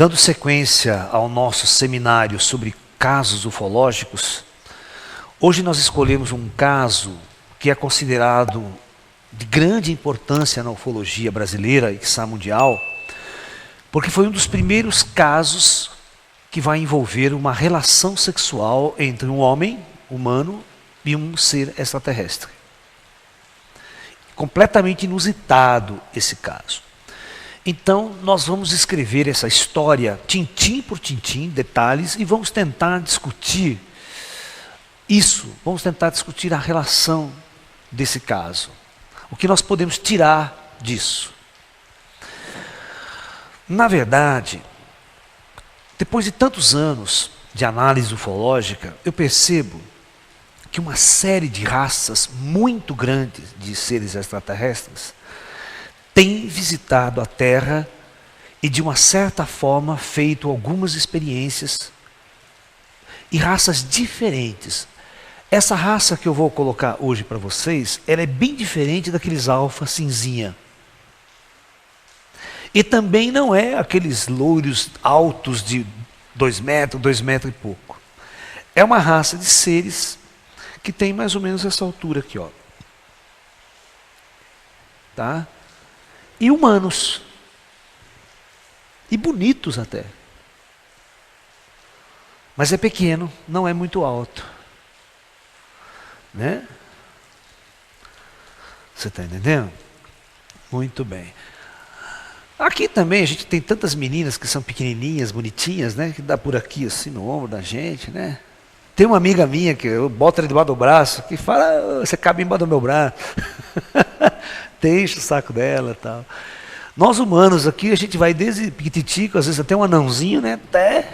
Dando sequência ao nosso seminário sobre casos ufológicos, hoje nós escolhemos um caso que é considerado de grande importância na ufologia brasileira e quiçá mundial, porque foi um dos primeiros casos que vai envolver uma relação sexual entre um homem humano e um ser extraterrestre. Completamente inusitado esse caso. Então, nós vamos escrever essa história, tintim por tintim, detalhes, e vamos tentar discutir isso, vamos tentar discutir a relação desse caso. O que nós podemos tirar disso? Na verdade, depois de tantos anos de análise ufológica, eu percebo que uma série de raças muito grandes de seres extraterrestres tem visitado a Terra e, de uma certa forma, feito algumas experiências, e raças diferentes. Essa raça que eu vou colocar hoje para vocês, ela é bem diferente daqueles alfa cinzinha. E também não é aqueles loiros altos de 2 metros e pouco. É uma raça de seres que tem mais ou menos essa altura aqui, ó. Tá? E humanos. E bonitos até. Mas é pequeno, não é muito alto. Né? Você está entendendo? Muito bem. Aqui também a gente tem tantas meninas que são pequenininhas, bonitinhas, né? Que dá por aqui assim no ombro da gente, né? Tem uma amiga minha que eu boto ela debaixo do braço, que fala, você cabe embaixo do meu braço. Enche o saco dela e tal. Nós humanos aqui, a gente vai desde piquititico, às vezes até um anãozinho, né? Até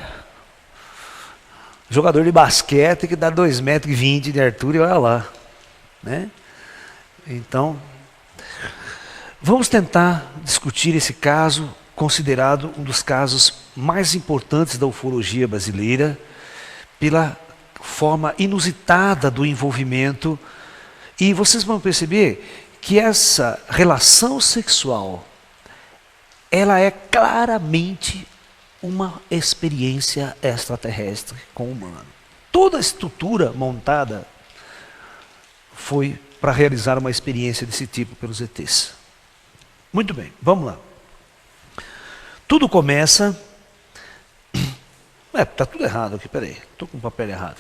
jogador de basquete que dá 2,20 metros de altura e olha lá. Né? Então, vamos tentar discutir esse caso, considerado um dos casos mais importantes da ufologia brasileira, pela forma inusitada do envolvimento. E vocês vão perceber que essa relação sexual, ela é claramente uma experiência extraterrestre com o humano. Toda a estrutura montada foi para realizar uma experiência desse tipo pelos ETs. Muito bem, vamos lá. Tudo começa... tá tudo errado aqui, peraí. Estou com o papel errado.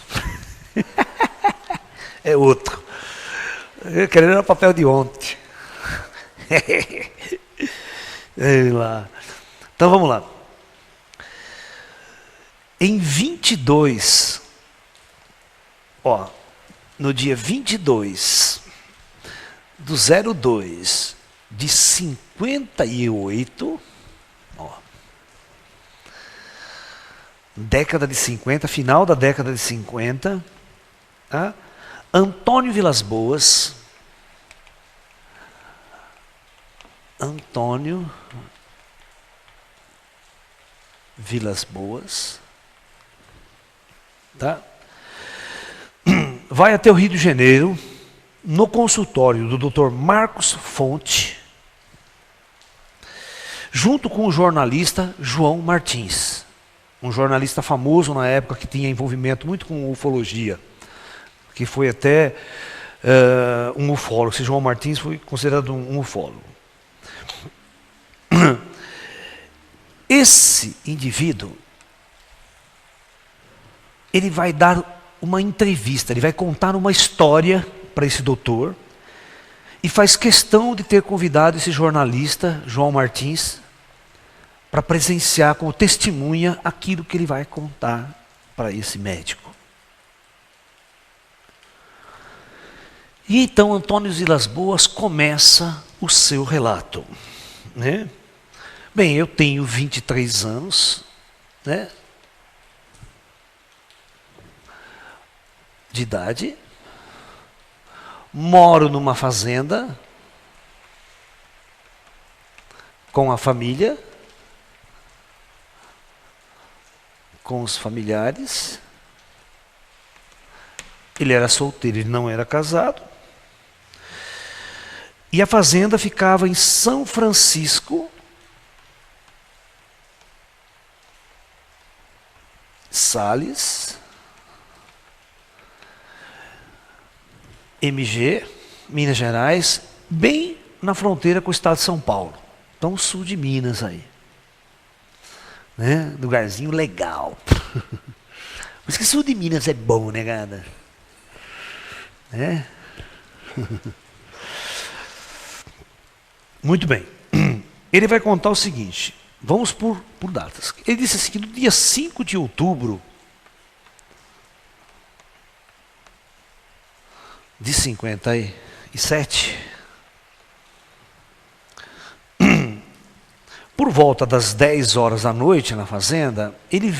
É outro. Eu querendo o papel de ontem. Lá. Então vamos lá. Em 22, no dia 22 do 02 de 58, década de 50, final da década de 50, tá? Antônio Vilas Boas, tá? Vai até o Rio de Janeiro, no consultório do Dr. Marcos Fonte, junto com o jornalista João Martins, um jornalista famoso na época que tinha envolvimento muito com ufologia, que foi até um ufólogo. Esse João Martins foi considerado um ufólogo. Esse indivíduo, ele vai dar uma entrevista, ele vai contar uma história para esse doutor, e faz questão de ter convidado esse jornalista, João Martins, para presenciar como testemunha aquilo que ele vai contar para esse médico. E então Antônio Vilas Boas começa o seu relato. Né? Bem, eu tenho 23 anos, né, de idade, moro numa fazenda com a família, com os familiares. Ele era solteiro, ele não era casado. E a fazenda ficava em São Francisco, Sales, MG, Minas Gerais, bem na fronteira com o estado de São Paulo. Então, sul de Minas aí. Né? Lugarzinho legal. Mas que sul de Minas é bom, né, gada? Né? Muito bem. Ele vai contar o seguinte. Vamos por datas. Ele disse assim que no dia 5 de outubro de 57, por volta das 10 horas da noite na fazenda, ele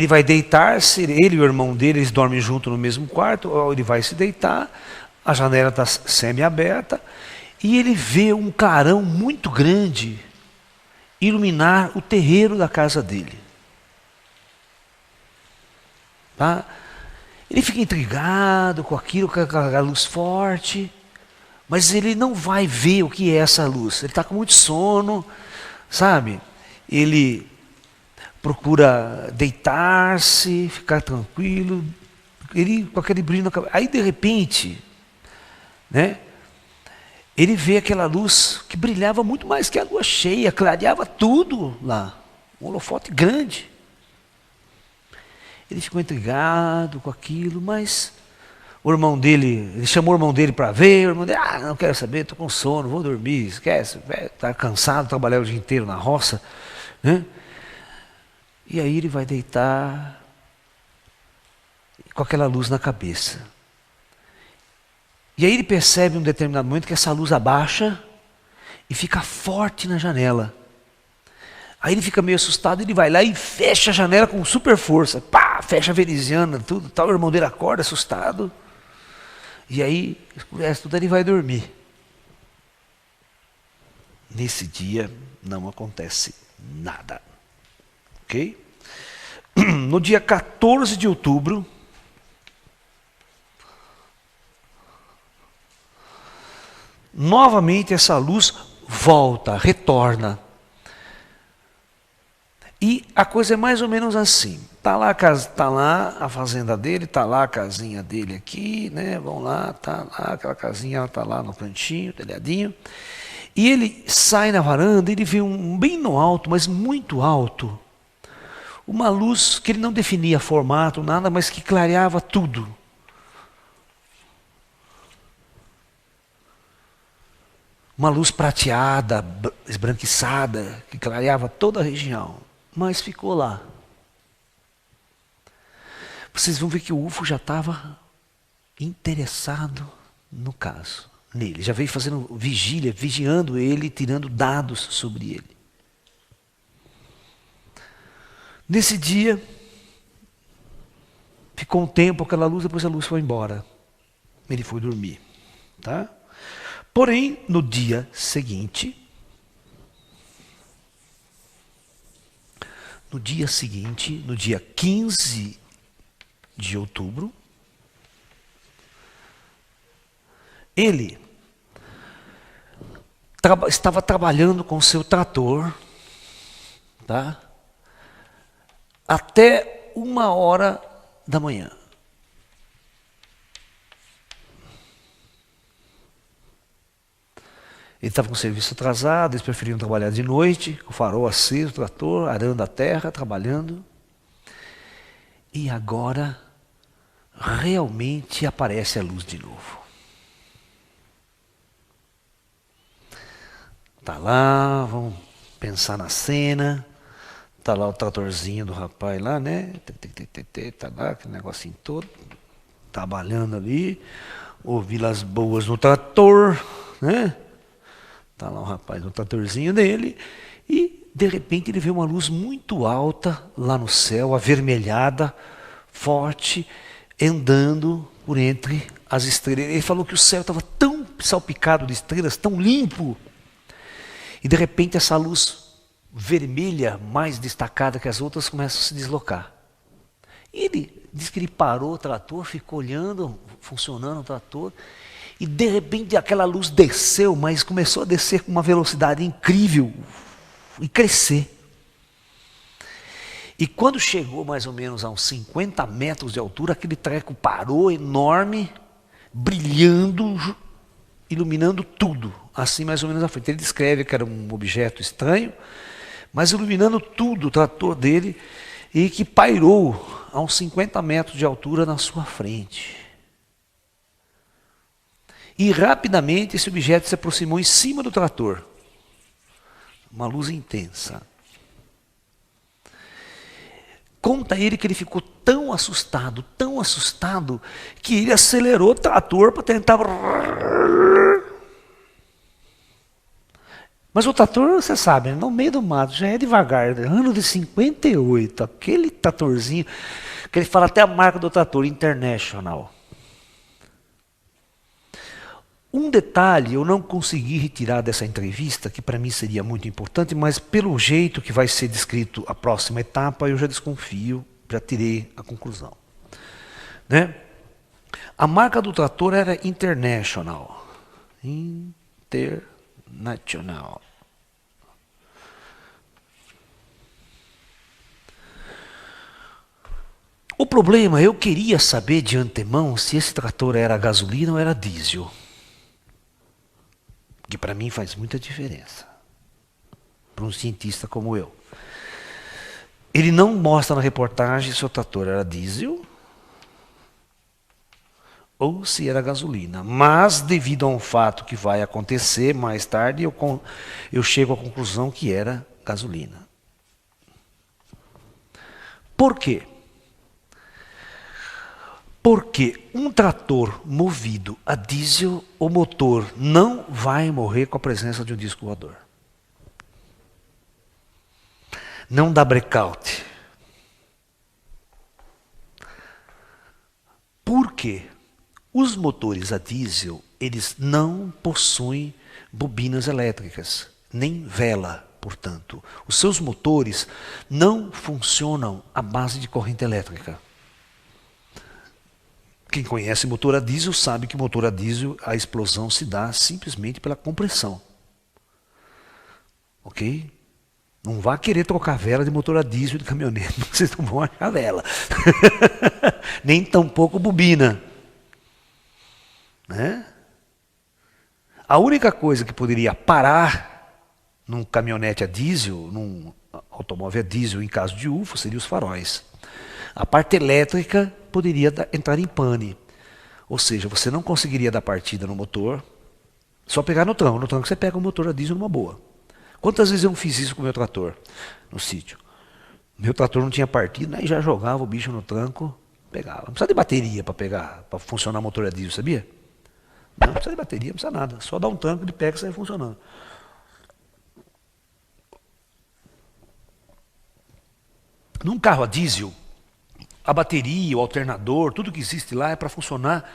vai deitar-se, ele e o irmão dele, eles dormem junto no mesmo quarto, ele vai se deitar, a janela está semi-aberta, e ele vê um clarão muito grande iluminar o terreiro da casa dele. Tá? Ele fica intrigado com aquilo, com a luz forte, mas ele não vai ver o que é essa luz. Ele está com muito sono, sabe? Ele procura deitar-se, ficar tranquilo, ele com aquele brilho na cabeça. Aí, de repente, né? Ele vê aquela luz que brilhava muito mais que a lua cheia, clareava tudo lá, um holofote grande. Ele ficou intrigado com aquilo, mas o irmão dele, ele chamou o irmão dele para ver, o irmão dele, não quero saber, estou com sono, vou dormir, esquece, está cansado, trabalhar o dia inteiro na roça, né? E aí ele vai deitar com aquela luz na cabeça. E aí ele percebe em um determinado momento que essa luz abaixa e fica forte na janela. Aí ele fica meio assustado, ele vai lá e fecha a janela com super força. Pá, fecha a veneziana, tudo, tal. O irmão dele acorda assustado. E aí, escurece tudo, ele vai dormir. Nesse dia não acontece nada. Ok? No dia 14 de outubro, novamente essa luz volta, retorna. E a coisa é mais ou menos assim. Tá lá a fazenda dele, tá lá a casinha dele aqui, né? Vão lá, tá lá aquela casinha, ela tá lá no cantinho, telhadinho. E ele sai na varanda, ele vê bem no alto, mas muito alto, uma luz que ele não definia formato, nada, mas que clareava tudo. Uma luz prateada, esbranquiçada, que clareava toda a região, mas ficou lá. Vocês vão ver que o UFO já estava interessado no caso, nele. Já veio fazendo vigília, vigiando ele, tirando dados sobre ele. Nesse dia, ficou um tempo aquela luz, depois a luz foi embora. Ele foi dormir, tá? Porém, no dia seguinte, no dia 15 de outubro, ele estava trabalhando com seu trator, tá? Até 1h da manhã. Ele estava com o serviço atrasado, eles preferiam trabalhar de noite, com o farol aceso, o trator, arando a terra, trabalhando. E agora, realmente aparece a luz de novo. Está lá, vamos pensar na cena. Está lá o tratorzinho do rapaz lá, né? Está lá, aquele negocinho todo, trabalhando ali. Ouvi as boas no trator, né? Está lá o rapaz no tratorzinho dele, e de repente ele vê uma luz muito alta lá no céu, avermelhada, forte, andando por entre as estrelas. Ele falou que o céu estava tão salpicado de estrelas, tão limpo, e de repente essa luz vermelha, mais destacada que as outras, começa a se deslocar. E ele diz que ele parou o trator, ficou olhando, funcionando o trator, e de repente aquela luz desceu, mas começou a descer com uma velocidade incrível e crescer. E quando chegou mais ou menos a uns 50 metros de altura, aquele treco parou enorme, brilhando, iluminando tudo, assim mais ou menos à frente. Ele descreve que era um objeto estranho, mas iluminando tudo, o trator dele, e que pairou a uns 50 metros de altura na sua frente. E rapidamente esse objeto se aproximou em cima do trator. Uma luz intensa. Conta ele que ele ficou tão assustado, que ele acelerou o trator para tentar... Mas o trator, você sabe, no meio do mato, já é devagar. Ano de 58, aquele tratorzinho, que ele fala até a marca do trator, International. Um detalhe eu não consegui retirar dessa entrevista, que para mim seria muito importante, mas pelo jeito que vai ser descrito a próxima etapa, eu já desconfio, já tirei a conclusão. Né? A marca do trator era International. International. O problema, eu queria saber de antemão se esse trator era gasolina ou era diesel. Que para mim faz muita diferença. Para um cientista como eu. Ele não mostra na reportagem se o trator era diesel ou se era gasolina. Mas, devido a um fato que vai acontecer mais tarde, eu chego à conclusão que era gasolina. Por quê? Porque um trator movido a diesel, o motor não vai morrer com a presença de um disco voador. Não dá breakout. Por quê? Os motores a diesel, eles não possuem bobinas elétricas, nem vela, portanto. Os seus motores não funcionam à base de corrente elétrica. Quem conhece motor a diesel sabe que motor a diesel, a explosão se dá simplesmente pela compressão. Ok? Não vá querer trocar vela de motor a diesel de caminhonete, vocês não vão achar vela. Nem tampouco bobina. Né? A única coisa que poderia parar num caminhonete a diesel, num automóvel a diesel em caso de UFO, seriam os faróis. A parte elétrica poderia entrar em pane. Ou seja, você não conseguiria dar partida no motor, só pegar no tranco. No tranco você pega o motor a diesel numa boa. Quantas vezes eu fiz isso com o meu trator no sítio? Meu trator não tinha partida, aí já jogava o bicho no tranco, pegava. Não precisa de bateria para pegar, para funcionar o motor a diesel, sabia? Não precisa de bateria, não precisa nada. Só dá um tranco, ele pega e sai funcionando. Num carro a diesel, a bateria, o alternador, tudo que existe lá é para funcionar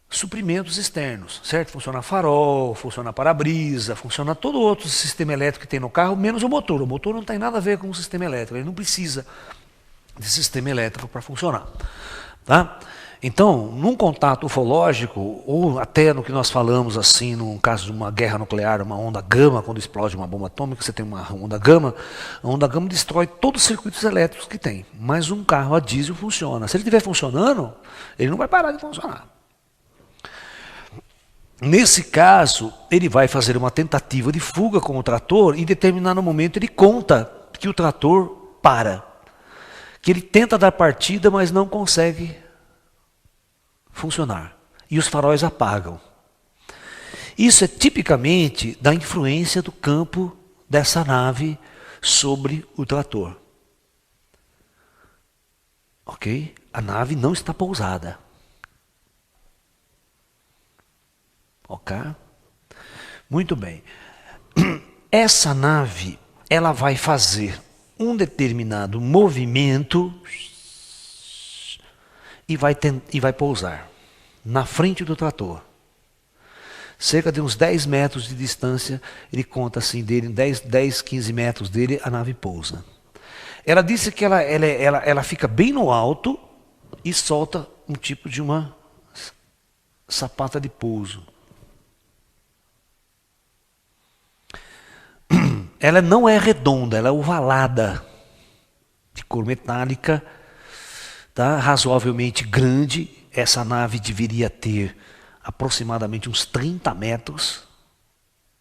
suprimentos externos, certo? Funciona farol, funciona para-brisa, funciona todo outro sistema elétrico que tem no carro, menos o motor. O motor não tem nada a ver com o sistema elétrico, ele não precisa de sistema elétrico para funcionar. Tá? Então, num contato ufológico, ou até no que nós falamos assim, no caso de uma guerra nuclear, uma onda gama, quando explode uma bomba atômica, você tem uma onda gama, a onda gama destrói todos os circuitos elétricos que tem. Mas um carro a diesel funciona. Se ele estiver funcionando, ele não vai parar de funcionar. Nesse caso, ele vai fazer uma tentativa de fuga com o trator e em determinado momento ele conta que o trator para. Que ele tenta dar partida, mas não consegue funcionar. E os faróis apagam. Isso é tipicamente da influência do campo dessa nave sobre o trator. Ok? A nave não está pousada. Ok? Muito bem. Essa nave, ela vai fazer um determinado movimento e vai pousar na frente do trator. Cerca de uns 10 metros de distância, ele conta assim dele, 10, 15 metros dele, a nave pousa. Ela disse que ela fica bem no alto e solta um tipo de uma sapata de pouso. Ela não é redonda, ela é ovalada, cor metálica, tá? Razoavelmente grande. Essa nave deveria ter aproximadamente uns 30 metros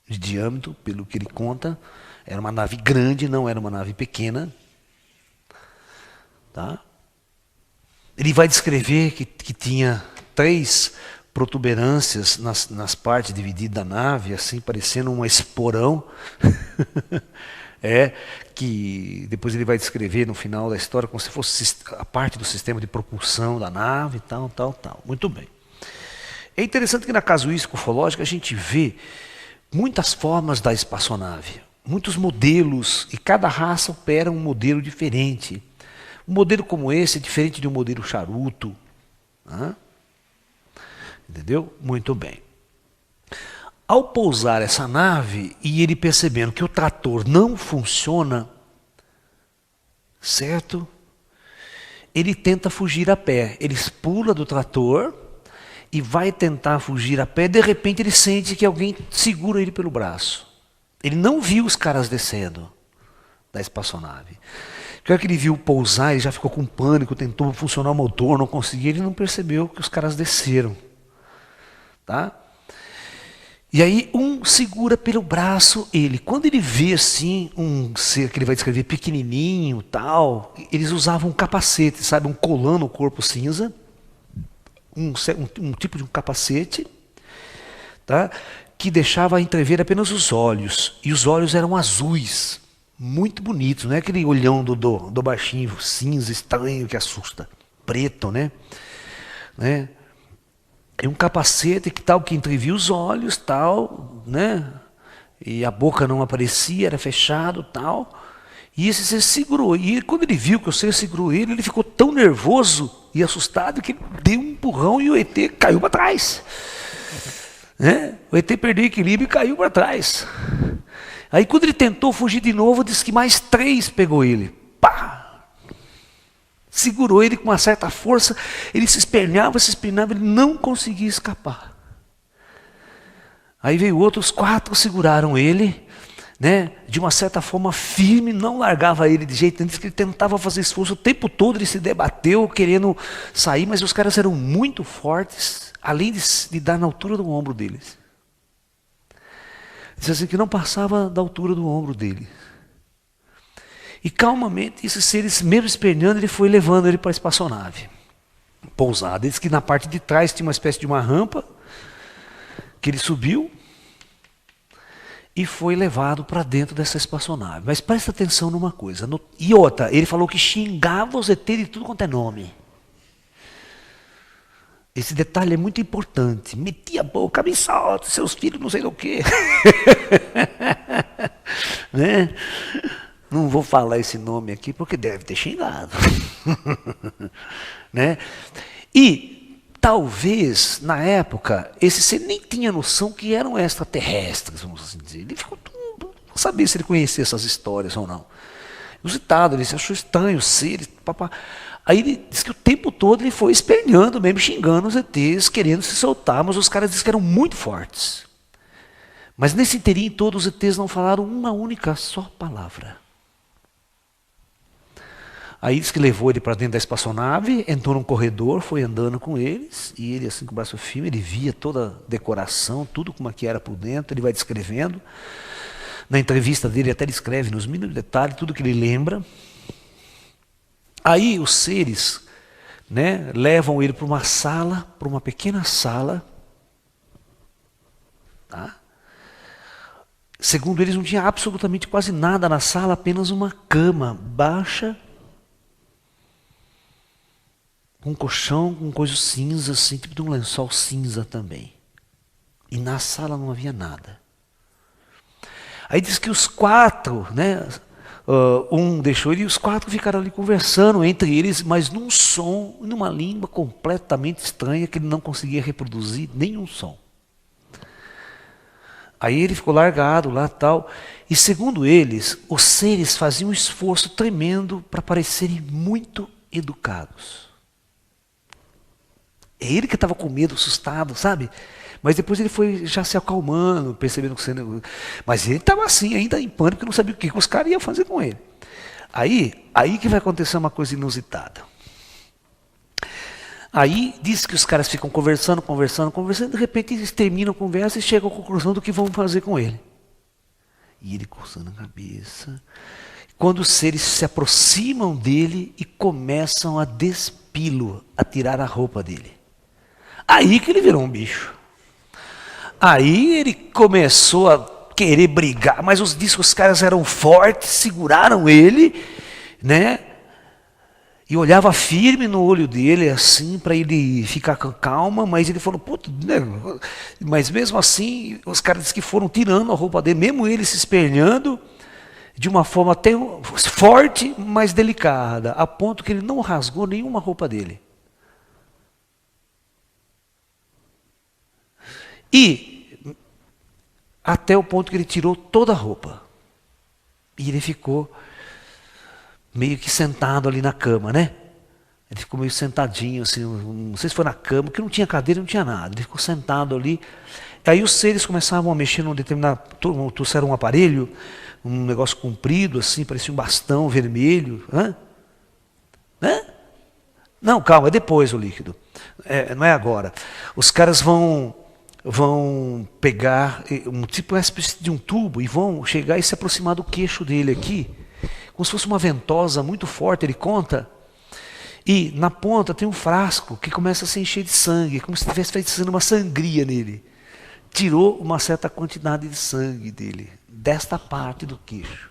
de diâmetro, pelo que ele conta. Era uma nave grande, não era uma nave pequena. Tá? Ele vai descrever que tinha 3 protuberâncias nas partes divididas da nave, assim, parecendo um esporão. Que depois ele vai descrever no final da história como se fosse a parte do sistema de propulsão da nave, tal. Muito bem. É interessante que na casuística ufológica a gente vê muitas formas da espaçonave, muitos modelos, e cada raça opera um modelo diferente. Um modelo como esse é diferente de um modelo charuto. Né? Entendeu? Muito bem. Ao pousar essa nave e ele percebendo que o trator não funciona, certo? Ele tenta fugir a pé. Ele pula do trator e vai tentar fugir a pé. De repente ele sente que alguém segura ele pelo braço. Ele não viu os caras descendo da espaçonave. Na hora que ele viu pousar, ele já ficou com pânico, tentou funcionar o motor, não conseguia, ele não percebeu que os caras desceram. Tá? E aí um segura pelo braço ele. Quando ele vê assim um ser que ele vai descrever pequenininho, tal, eles usavam um capacete, sabe, um colã no corpo cinza, um tipo de um capacete, tá, que deixava entrever apenas os olhos. E os olhos eram azuis, muito bonitos, não é aquele olhão do baixinho cinza estranho que assusta, preto, né? E um capacete que entrevia os olhos, tal, né? E a boca não aparecia, era fechado, tal. E esse ser segurou. E quando ele viu que o ser segurou ele ficou tão nervoso e assustado que ele deu um empurrão e o ET caiu para trás. Né? O ET perdeu o equilíbrio e caiu para trás. Aí quando ele tentou fugir de novo, disse que mais 3 pegou ele. Pá! Segurou ele com uma certa força, ele se esperneava, ele não conseguia escapar. Aí veio outros 4, seguraram ele, né, de uma certa forma firme, não largava ele de jeito nenhum, que ele tentava fazer esforço o tempo todo, ele se debateu querendo sair, mas os caras eram muito fortes, além de dar na altura do ombro deles. Diz assim que não passava da altura do ombro dele. E calmamente, esses seres, mesmo esperneando, ele foi levando ele para a espaçonave pousada. Diz que na parte de trás tinha uma espécie de uma rampa, que ele subiu e foi levado para dentro dessa espaçonave. Mas presta atenção numa coisa. E outra, ele falou que xingava os ET de tudo quanto é nome. Esse detalhe é muito importante. Metia a boca, me solta, seus filhos não sei do quê. Né? Não vou falar esse nome aqui porque deve ter xingado. Né? E talvez, na época, esse ser nem tinha noção que eram extraterrestres, vamos assim dizer. Ele ficou, não sabia se ele conhecia essas histórias ou não. Inusitado, ele se achou estranho, seres, papá. Aí ele disse que o tempo todo ele foi esperneando mesmo, xingando os ETs, querendo se soltar, mas os caras disseram que eram muito fortes. Mas nesse inteirinho todos os ETs não falaram uma única só palavra. Aí disse que levou ele para dentro da espaçonave, entrou num corredor, foi andando com eles, e ele assim com o braço firme, ele via toda a decoração, tudo como é que era por dentro, ele vai descrevendo. Na entrevista dele até ele escreve nos mínimos detalhes, tudo que ele lembra. Aí os seres, né, levam ele para uma sala, para uma pequena sala. Tá? Segundo eles, não tinha absolutamente quase nada na sala, apenas uma cama baixa, com um colchão, com coisa cinza, assim, tipo de um lençol cinza também. E na sala não havia nada. Aí diz que os 4, né, um deixou ele e os 4 ficaram ali conversando entre eles, mas num som, numa língua completamente estranha, que ele não conseguia reproduzir nenhum som. Aí ele ficou largado lá tal, e segundo eles, os seres faziam um esforço tremendo para parecerem muito educados. É ele que estava com medo, assustado, sabe? Mas depois ele foi já se acalmando, percebendo que... Mas ele estava assim, ainda em pânico, não sabia o que os caras iam fazer com ele. Aí que vai acontecer uma coisa inusitada. Aí diz que os caras ficam conversando, de repente eles terminam a conversa e chegam à conclusão do que vão fazer com ele. E ele coçando a cabeça. Quando os seres se aproximam dele e começam a despi-lo, a tirar a roupa dele. Aí que ele virou um bicho. Aí ele começou a querer brigar, mas diz que os caras eram fortes, seguraram ele, né? E olhava firme no olho dele, assim, para ele ficar com calma, mas ele falou, puta, né? Mas mesmo assim, os caras que foram tirando a roupa dele, mesmo ele se espelhando, de uma forma até forte, mas delicada, a ponto que ele não rasgou nenhuma roupa dele. E até o ponto que ele tirou toda a roupa. E ele ficou meio que sentado ali na cama, né? Ele ficou meio sentadinho, assim, não sei se foi na cama, porque não tinha cadeira, não tinha nada. Ele ficou sentado ali. Aí os seres começavam a mexer num determinado... Trouxeram um aparelho, um negócio comprido, assim, parecia um bastão vermelho. Hã? Não, calma, é depois o líquido. Não é agora. Os caras vão pegar uma espécie de um tubo e vão chegar e se aproximar do queixo dele aqui, como se fosse uma ventosa muito forte, ele conta, e na ponta tem um frasco que começa a se encher de sangue, como se estivesse fazendo uma sangria nele. Tirou uma certa quantidade de sangue dele, desta parte do queixo.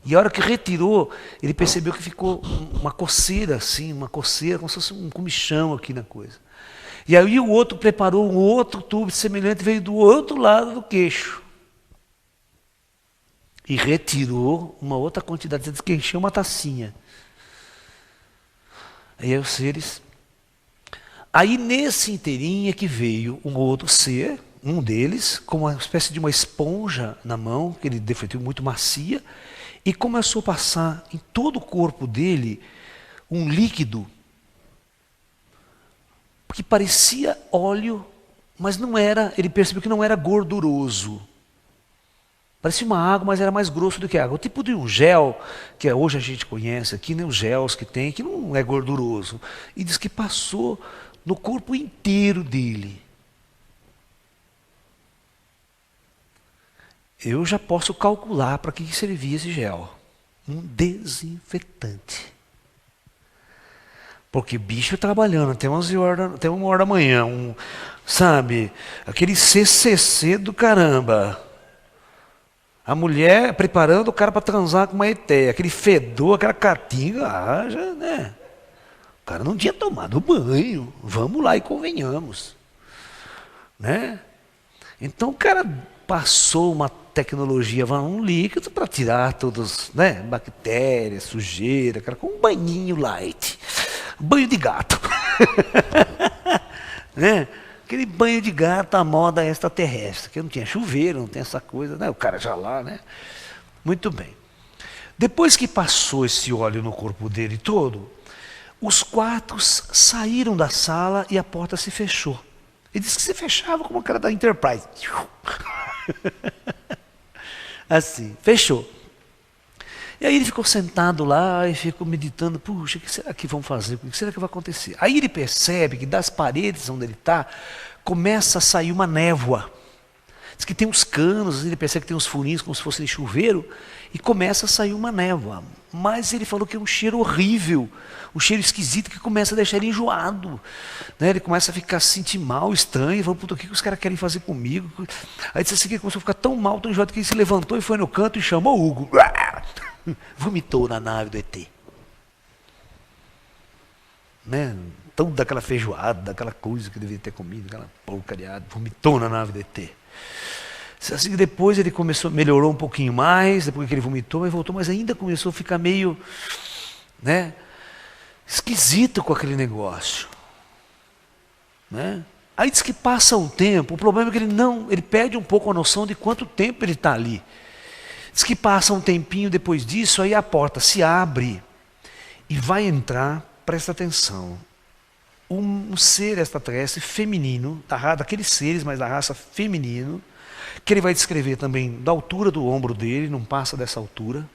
E a hora que retirou, ele percebeu que ficou uma coceira assim, como se fosse um comichão aqui na coisa. E aí o outro preparou um outro tubo semelhante, veio do outro lado do queixo. E retirou uma outra quantidade, que encheu uma tacinha. Aí os seres... Aí nesse inteirinho é que veio um outro ser, um deles, com uma espécie de uma esponja na mão, que ele definiu muito macia, e começou a passar em todo o corpo dele um líquido que parecia óleo, mas não era, ele percebeu que não era gorduroso. Parecia uma água, mas era mais grosso do que água. O tipo de um gel, que hoje a gente conhece aqui, né, os gels que tem, que não é gorduroso. E diz que passou no corpo inteiro dele. Eu já posso calcular para que servia esse gel. Um desinfetante. Porque bicho trabalhando até 11 horas, até 1 hora da manhã, sabe, aquele CCC do caramba. A mulher preparando o cara para transar com uma etéia, aquele fedor, aquela catinga, já, né? O cara não tinha tomado banho, vamos lá e convenhamos, né? Então o cara passou uma tecnologia, um líquido para tirar todos, né, bactérias, sujeira, cara, com um banhinho light, banho de gato, né? Aquele banho de gato à moda extraterrestre, que não tinha chuveiro, não tem essa coisa, né? O cara já lá, né? Muito bem. Depois que passou esse óleo no corpo dele todo, os quatro saíram da sala e a porta se fechou. Ele disse que se fechava como a cara da Enterprise. Assim, fechou. E aí ele ficou sentado lá e ficou meditando, puxa, o que será que vão fazer? O que será que vai acontecer? Aí ele percebe que das paredes onde ele está, começa a sair uma névoa. Diz que tem uns canos, ele percebe que tem uns furinhos como se fosse de chuveiro, e começa a sair uma névoa. Mas ele falou que é um cheiro horrível, um cheiro esquisito que começa a deixar ele enjoado. Né? Ele começa a ficar, se sentir mal, estranho, e falou, puta, o que os caras querem fazer comigo? Aí disse assim que ele começou a ficar tão mal, tão enjoado, que ele se levantou e foi no canto e chamou o Hugo. Vomitou na nave do ET. Né? Então, daquela feijoada, daquela coisa que devia ter comido, aquela porcariada, vomitou na nave do ET. Assim que depois ele melhorou um pouquinho mais, depois que ele vomitou, mas voltou, mas ainda começou a ficar meio, né, esquisito com aquele negócio. Né? Aí diz que passa um tempo, o problema é que ele perde um pouco a noção de quanto tempo ele está ali. Diz que passa um tempinho depois disso, aí a porta se abre e vai entrar, presta atenção, um ser extraterrestre feminino, daqueles seres, mas da raça feminino, que ele vai descrever também da altura do ombro dele, não passa dessa altura,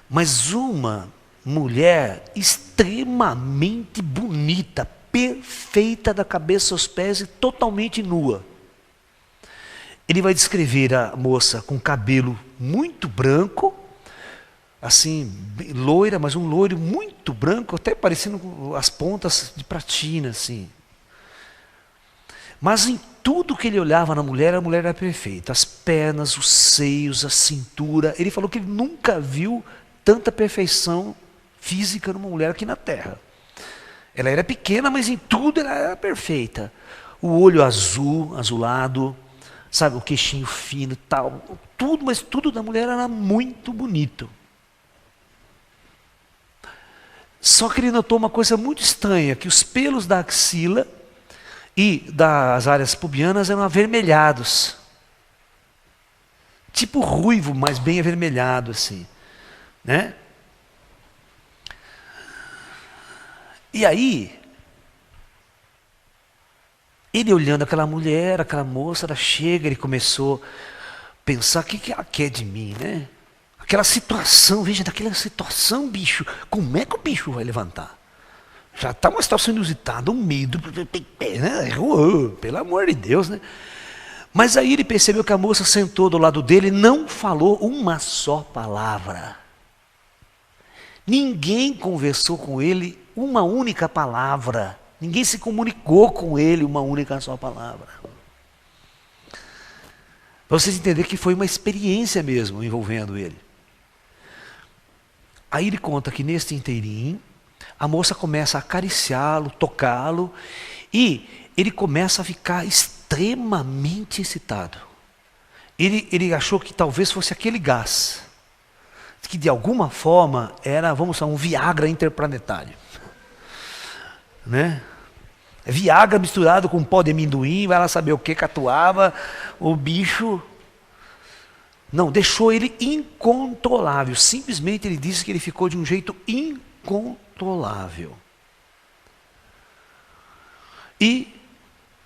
Mas uma mulher extremamente bonita, perfeita da cabeça aos pés e totalmente nua. Ele vai descrever a moça com cabelo muito branco, assim, loira, mas um loiro muito branco, até parecendo as pontas de platina, assim. Mas em tudo que ele olhava na mulher, a mulher era perfeita. As pernas, os seios, a cintura. Ele falou que ele nunca viu tanta perfeição física numa mulher aqui na Terra. Ela era pequena, mas em tudo ela era perfeita. O olho azul, azulado, sabe, o queixinho fino e tal. Tudo, mas tudo da mulher era muito bonito. Só que ele notou uma coisa muito estranha, que os pelos da axila e das áreas pubianas eram avermelhados. Tipo ruivo, mas bem avermelhado assim, né? E aí, ele olhando aquela mulher, aquela moça, ela chega, ele começou a pensar, o que ela quer de mim, né? Aquela situação, veja, daquela situação, bicho, como é que o bicho vai levantar? Já está uma situação inusitada, um medo, né? Pelo amor de Deus, né? Mas aí ele percebeu que a moça sentou do lado dele e não falou uma só palavra. Ninguém conversou com ele uma única palavra. Ninguém se comunicou com ele uma única só palavra. Para vocês entenderem que foi uma experiência mesmo envolvendo ele. Aí ele conta que nesse inteirinho, a moça começa a acariciá-lo, tocá-lo, e ele começa a ficar extremamente excitado. Ele achou que talvez fosse aquele gás, que de alguma forma era, vamos falar, um Viagra interplanetário. Né? Viagra misturado com pó de amendoim, vai lá saber o que, catuaba, o bicho... Não, deixou ele incontrolável. Simplesmente ele disse que ele ficou de um jeito incontrolável. E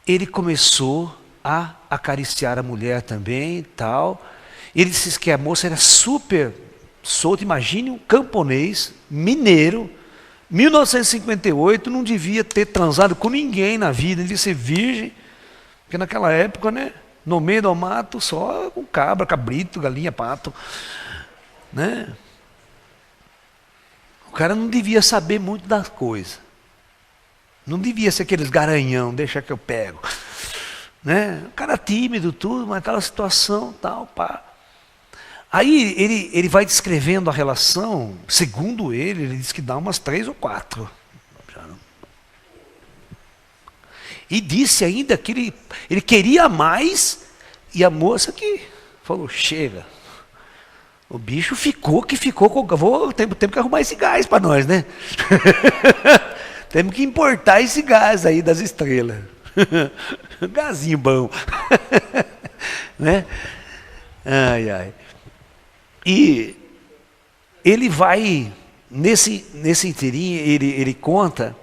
ele começou a acariciar a mulher também e tal. Ele disse que a moça era super solta. Imagine um camponês, mineiro, 1958, não devia ter transado com ninguém na vida, ele devia ser virgem, porque naquela época, né? No meio do mato, só com cabra, cabrito, galinha, pato. Né? O cara não devia saber muito das coisas. Não devia ser aqueles garanhão, deixa que eu pego. Né? O cara tímido, tudo, mas aquela situação, tal, pá. Aí ele vai descrevendo a relação, segundo ele diz que dá umas 3 ou 4. E disse ainda que ele queria mais, e a moça que falou, chega. O bicho ficou, temos que arrumar esse gás para nós, né? Temos que importar esse gás aí das estrelas. Gazinho bom. Né? Ai, ai. E ele vai, nesse inteirinho, ele conta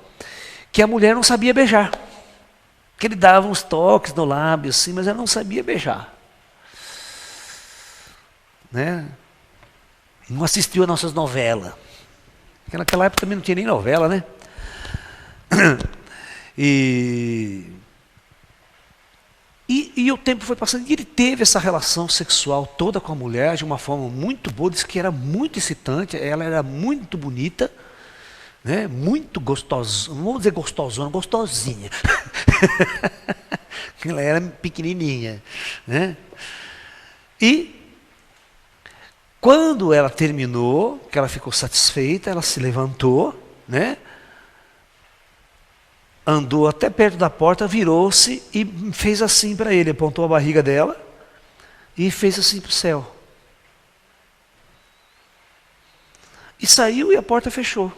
que a mulher não sabia beijar. Que ele dava uns toques no lábio, assim, mas ela não sabia beijar. Né? Não assistiu a nossas novelas. Porque naquela época também não tinha nem novela, né? E o tempo foi passando e ele teve essa relação sexual toda com a mulher de uma forma muito boa, disse que era muito excitante, ela era muito bonita, né? Muito gostosa, não vou dizer gostosona, gostosinha. Ela era pequenininha, né? E quando ela terminou, que ela ficou satisfeita, ela se levantou, né? Andou até perto da porta, virou-se e fez assim para ele, apontou a barriga dela e fez assim para o céu. E saiu e a porta fechou.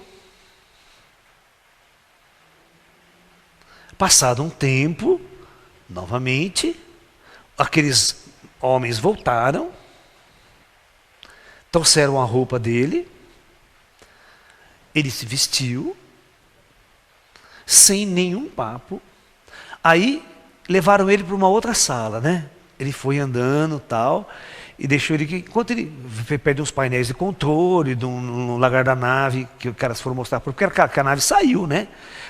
Passado um tempo, novamente, aqueles homens voltaram, trouxeram a roupa dele, ele se vestiu, sem nenhum papo, aí levaram ele para uma outra sala, né? Ele foi andando tal, e deixou ele, enquanto ele perde uns painéis de controle no lagar da nave, que os caras foram mostrar, porque a nave saiu, né?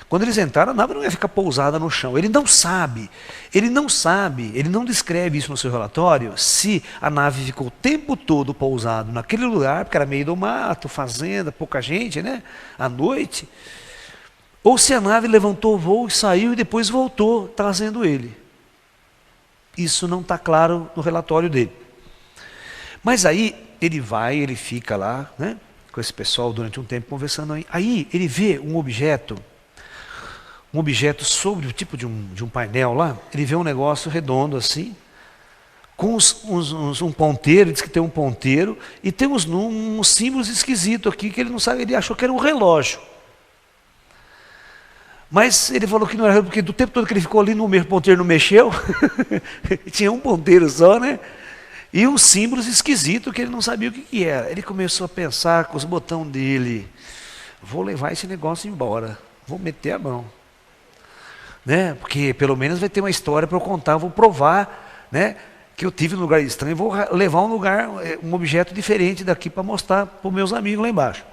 Quando eles entraram, a nave não ia ficar pousada no chão. Ele não sabe, ele não descreve isso no seu relatório, se a nave ficou o tempo todo pousado naquele lugar, porque era meio do mato, fazenda, pouca gente, né? À noite, ou se a nave levantou o voo e saiu e depois voltou, trazendo ele. Isso não está claro no relatório dele. Mas aí ele fica lá, né, com esse pessoal durante um tempo conversando. Aí ele vê um objeto sobre o tipo de um painel lá. Ele vê um negócio redondo assim, com um ponteiro, diz que tem um ponteiro, e tem uns símbolos esquisitos aqui que ele não sabe, ele achou que era um relógio. Mas ele falou que não era, porque do tempo todo que ele ficou ali, o ponteiro não mexeu, tinha um ponteiro só, né? E uns símbolos esquisitos que ele não sabia o que era. Ele começou a pensar com os botões dele, vou levar esse negócio embora, vou meter a mão. Né? Porque pelo menos vai ter uma história para eu contar, vou provar, né, que eu tive um lugar estranho, vou levar um objeto diferente daqui para mostrar para os meus amigos lá embaixo.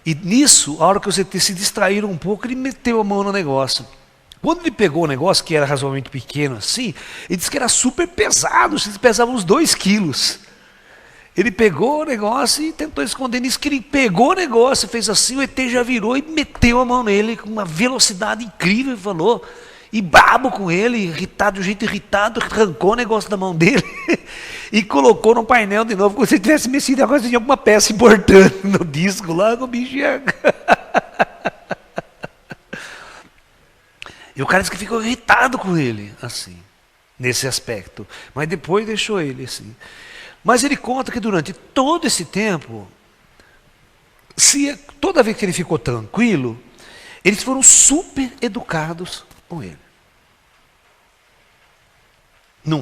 E nisso, a hora que os ETs se distraíram um pouco, ele meteu a mão no negócio. Quando ele pegou o negócio, que era razoavelmente pequeno assim, ele disse que era super pesado, pesava uns 2 quilos. Ele pegou o negócio e tentou esconder. Nisso que ele pegou o negócio, fez assim, o ET já virou e meteu a mão nele com uma velocidade incrível, falou, e brabo com ele, irritado, de um jeito irritado, arrancou o negócio da mão dele e colocou no painel de novo, como se tivesse mexido agora, tinha alguma peça importante no disco lá, o bicho ia... E o cara disse que ficou irritado com ele, assim, nesse aspecto. Mas depois deixou ele assim. Mas ele conta que durante todo esse tempo, toda vez que ele ficou tranquilo, eles foram super educados com ele. Não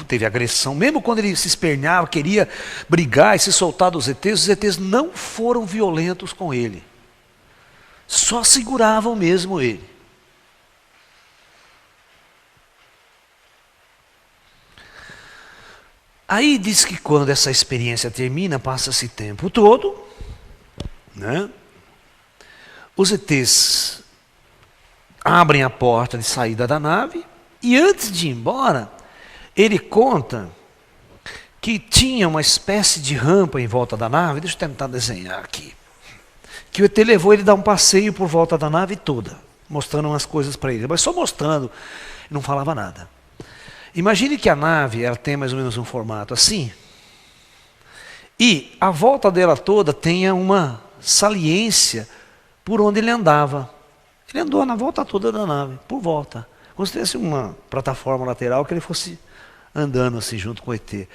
teve agressão, mesmo quando ele se esperneava, queria brigar e se soltar dos ETs, os ETs não foram violentos com ele. Só seguravam mesmo ele. Aí diz que quando essa experiência termina, passa-se tempo todo, né? Os ETs abrem a porta de saída da nave e antes de ir embora, ele conta que tinha uma espécie de rampa em volta da nave. Deixa eu tentar desenhar aqui. Que o ET levou ele a dar um passeio por volta da nave toda, mostrando umas coisas para ele, mas só mostrando, não falava nada. Imagine que a nave ela tem mais ou menos um formato assim, e a volta dela toda tenha uma saliência por onde ele andava. Ele andou na volta toda da nave, por volta, como se tivesse uma plataforma lateral que ele fosse andando assim junto com o ET. E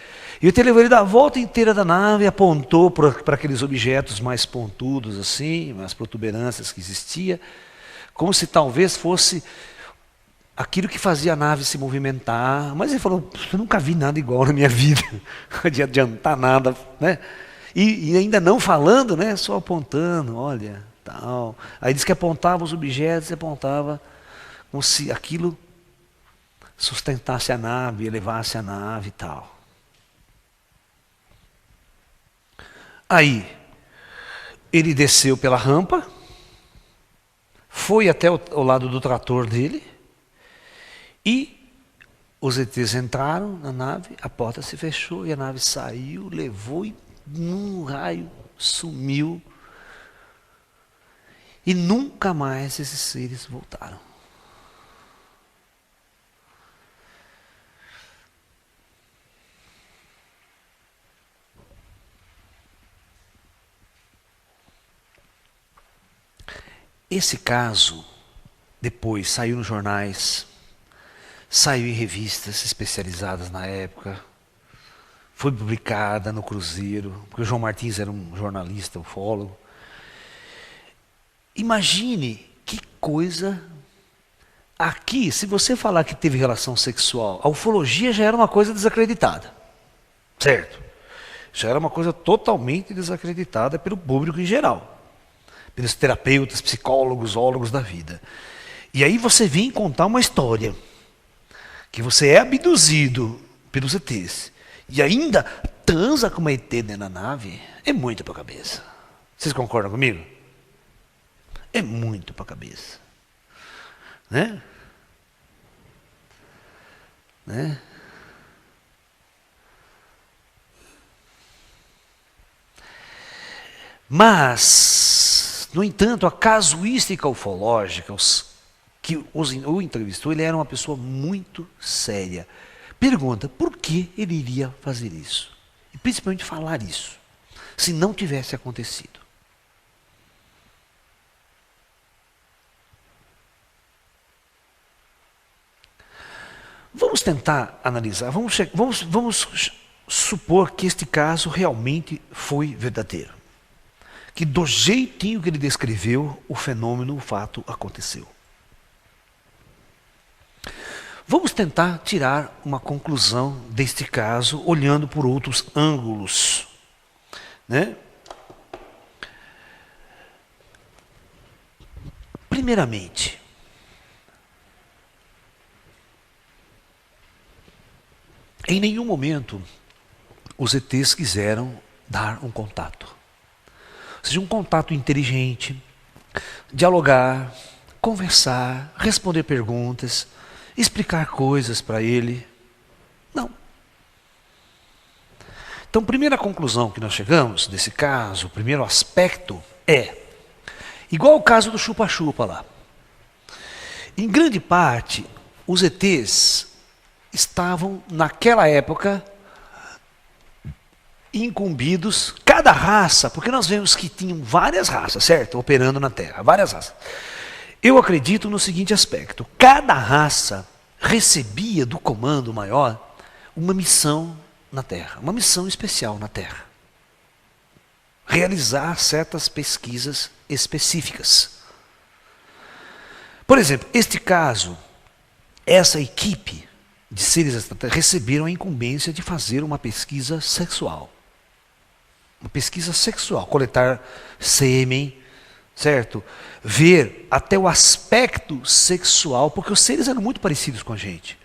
o ET levou ele da volta inteira da nave, apontou para aqueles objetos mais pontudos assim, as protuberâncias que existia, como se talvez fosse aquilo que fazia a nave se movimentar. Mas ele falou, eu nunca vi nada igual na minha vida, não de adiantar nada, né? E ainda não falando, né? Só apontando, olha, tal. Aí diz que apontava os objetos, apontava como se aquilo sustentasse a nave, elevasse a nave e tal. Aí, ele desceu pela rampa, foi até o lado do trator dele, e os ETs entraram na nave, a porta se fechou e a nave saiu, levou e num raio sumiu. E nunca mais esses seres voltaram. Esse caso, depois, saiu nos jornais, saiu em revistas especializadas na época, foi publicada no Cruzeiro, porque o João Martins era um jornalista, ufólogo. Imagine que coisa. Aqui, se você falar que teve relação sexual, a ufologia já era uma coisa desacreditada, certo? Já era uma coisa totalmente desacreditada pelo público em geral, pelos terapeutas, psicólogos, zoólogos da vida. E aí você vem contar uma história que você é abduzido pelos ETs e ainda transa com uma ET dentro da nave, é muito pra cabeça. Vocês concordam comigo? É muito pra cabeça. Né? Né? Mas, no entanto, a casuística ufológica, o entrevistou, ele era uma pessoa muito séria. Pergunta, por que ele iria fazer isso? E principalmente falar isso, se não tivesse acontecido. Vamos tentar analisar, vamos supor que este caso realmente foi verdadeiro. Que do jeitinho que ele descreveu, o fenômeno, o fato aconteceu. Vamos tentar tirar uma conclusão deste caso, olhando por outros ângulos. Né? Primeiramente, em nenhum momento os ETs quiseram dar um contato. Ou seja, um contato inteligente, dialogar, conversar, responder perguntas, explicar coisas para ele. Não. Então, primeira conclusão que nós chegamos desse caso, o primeiro aspecto é, igual ao caso do chupa-chupa lá. Em grande parte, os ETs estavam, naquela época, incumbidos, cada raça, porque nós vemos que tinham várias raças, certo? Operando na Terra, várias raças. Eu acredito no seguinte aspecto, cada raça recebia do comando maior uma missão na Terra, uma missão especial na Terra. Realizar certas pesquisas específicas. Por exemplo, este caso, essa equipe de seres extraterrestres receberam a incumbência de fazer uma pesquisa sexual. Uma pesquisa sexual, coletar sêmen, certo? Ver até o aspecto sexual, porque os seres eram muito parecidos com a gente.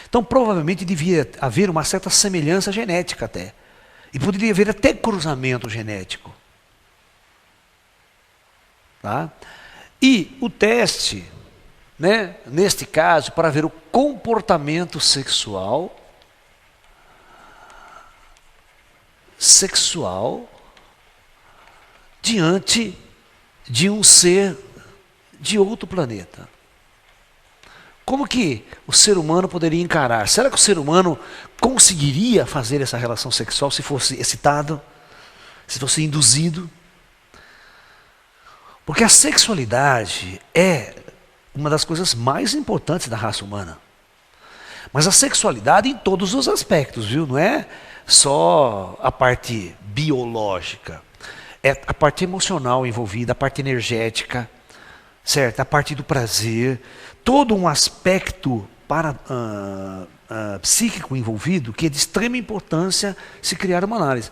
Então, provavelmente, devia haver uma certa semelhança genética até. E poderia haver até cruzamento genético. Tá? E o teste, né, neste caso, para ver o comportamento sexual diante de um ser de outro planeta. Como que o ser humano poderia encarar? Será que o ser humano conseguiria fazer essa relação sexual se fosse excitado, se fosse induzido? Porque a sexualidade é uma das coisas mais importantes da raça humana. Mas a sexualidade em todos os aspectos, viu? Não é só a parte biológica. É a parte emocional envolvida, a parte energética, certo? A parte do prazer, todo um aspecto psíquico envolvido que é de extrema importância se criar uma análise.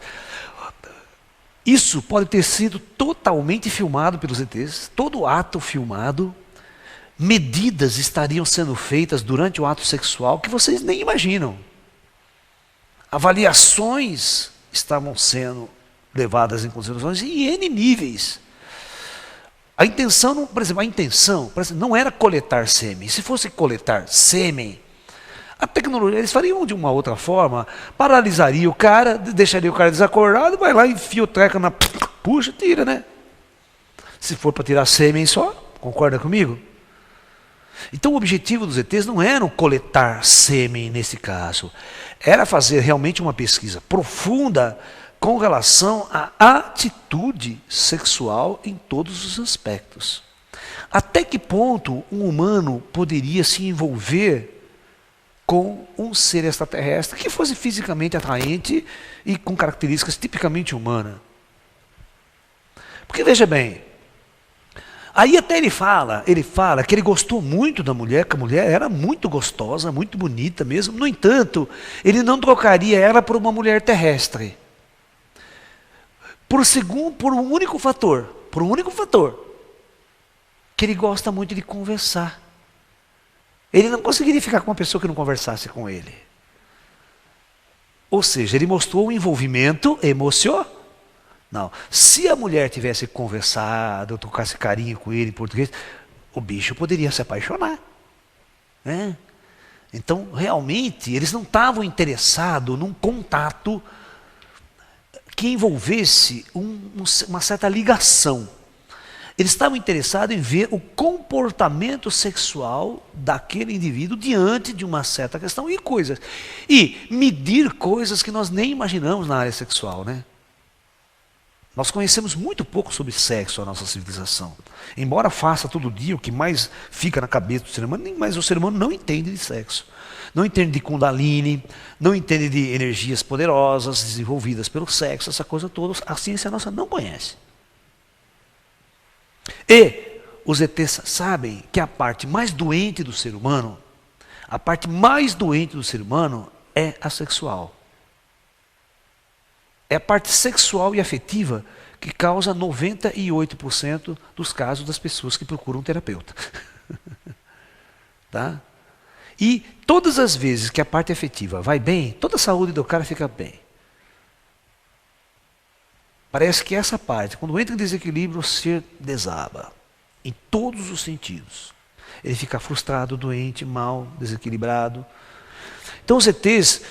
Isso pode ter sido totalmente filmado pelos ETs, todo ato filmado, medidas estariam sendo feitas durante o ato sexual que vocês nem imaginam. Avaliações estavam sendo levadas em consideração em N níveis. A intenção, por exemplo, não era coletar sêmen. Se fosse coletar sêmen, a tecnologia, eles fariam de uma outra forma, paralisaria o cara, deixaria o cara desacordado, vai lá, enfia o treco na... Puxa, tira, né? Se for para tirar sêmen só, concorda comigo? Então o objetivo dos ETs não era coletar sêmen nesse caso, era fazer realmente uma pesquisa profunda com relação à atitude sexual em todos os aspectos. Até que ponto um humano poderia se envolver com um ser extraterrestre que fosse fisicamente atraente e com características tipicamente humanas? Porque veja bem, aí até ele fala que ele gostou muito da mulher, que a mulher era muito gostosa, muito bonita mesmo. No entanto, ele não trocaria ela por uma mulher terrestre. Por um único fator, que ele gosta muito de conversar. Ele não conseguiria ficar com uma pessoa que não conversasse com ele. Ou seja, ele mostrou um envolvimento emocional. Não. Se a mulher tivesse conversado, tocasse carinho com ele em português, o bicho poderia se apaixonar. Né? Então, realmente, eles não estavam interessados num contato que envolvesse uma certa ligação. Eles estavam interessados em ver o comportamento sexual daquele indivíduo diante de uma certa questão e coisas. E medir coisas que nós nem imaginamos na área sexual, né? Nós conhecemos muito pouco sobre sexo, a nossa civilização. Embora faça todo dia o que mais fica na cabeça do ser humano, mas o ser humano não entende de sexo. Não entende de Kundalini, não entende de energias poderosas desenvolvidas pelo sexo, essa coisa toda, a ciência nossa não conhece. E os ETs sabem que a parte mais doente do ser humano, é a sexual. É a parte sexual e afetiva que causa 98% dos casos das pessoas que procuram um terapeuta. Tá? E todas as vezes que a parte afetiva vai bem, toda a saúde do cara fica bem. Parece que essa parte, quando entra em desequilíbrio, o ser desaba. Em todos os sentidos. Ele fica frustrado, doente, mal, desequilibrado. Então os ETs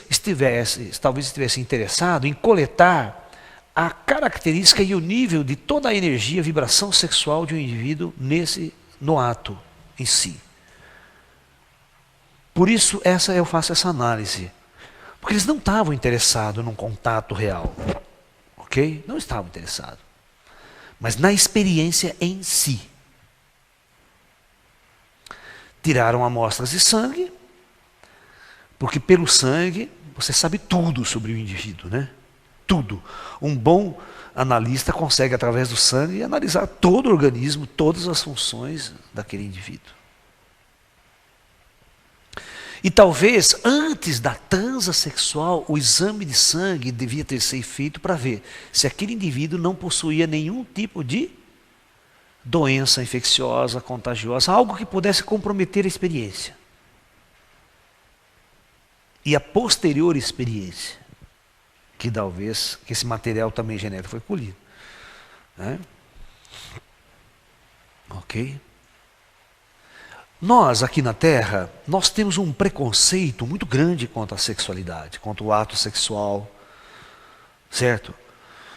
talvez estivessem interessados em coletar a característica e o nível de toda a energia, vibração sexual de um indivíduo no ato em si. Por isso eu faço essa análise. Porque eles não estavam interessados num contato real. Ok? Não estavam interessados. Mas na experiência em si. Tiraram amostras de sangue, porque pelo sangue você sabe tudo sobre o indivíduo, né? Tudo. Um bom analista consegue, através do sangue, analisar todo o organismo, todas as funções daquele indivíduo. E talvez, antes da transa sexual, o exame de sangue devia ter sido feito para ver se aquele indivíduo não possuía nenhum tipo de doença infecciosa, contagiosa, algo que pudesse comprometer a experiência. E a posterior experiência, que talvez que esse material também genético foi colhido. Né? Ok? Nós, aqui na Terra, nós temos um preconceito muito grande contra a sexualidade, contra o ato sexual, certo?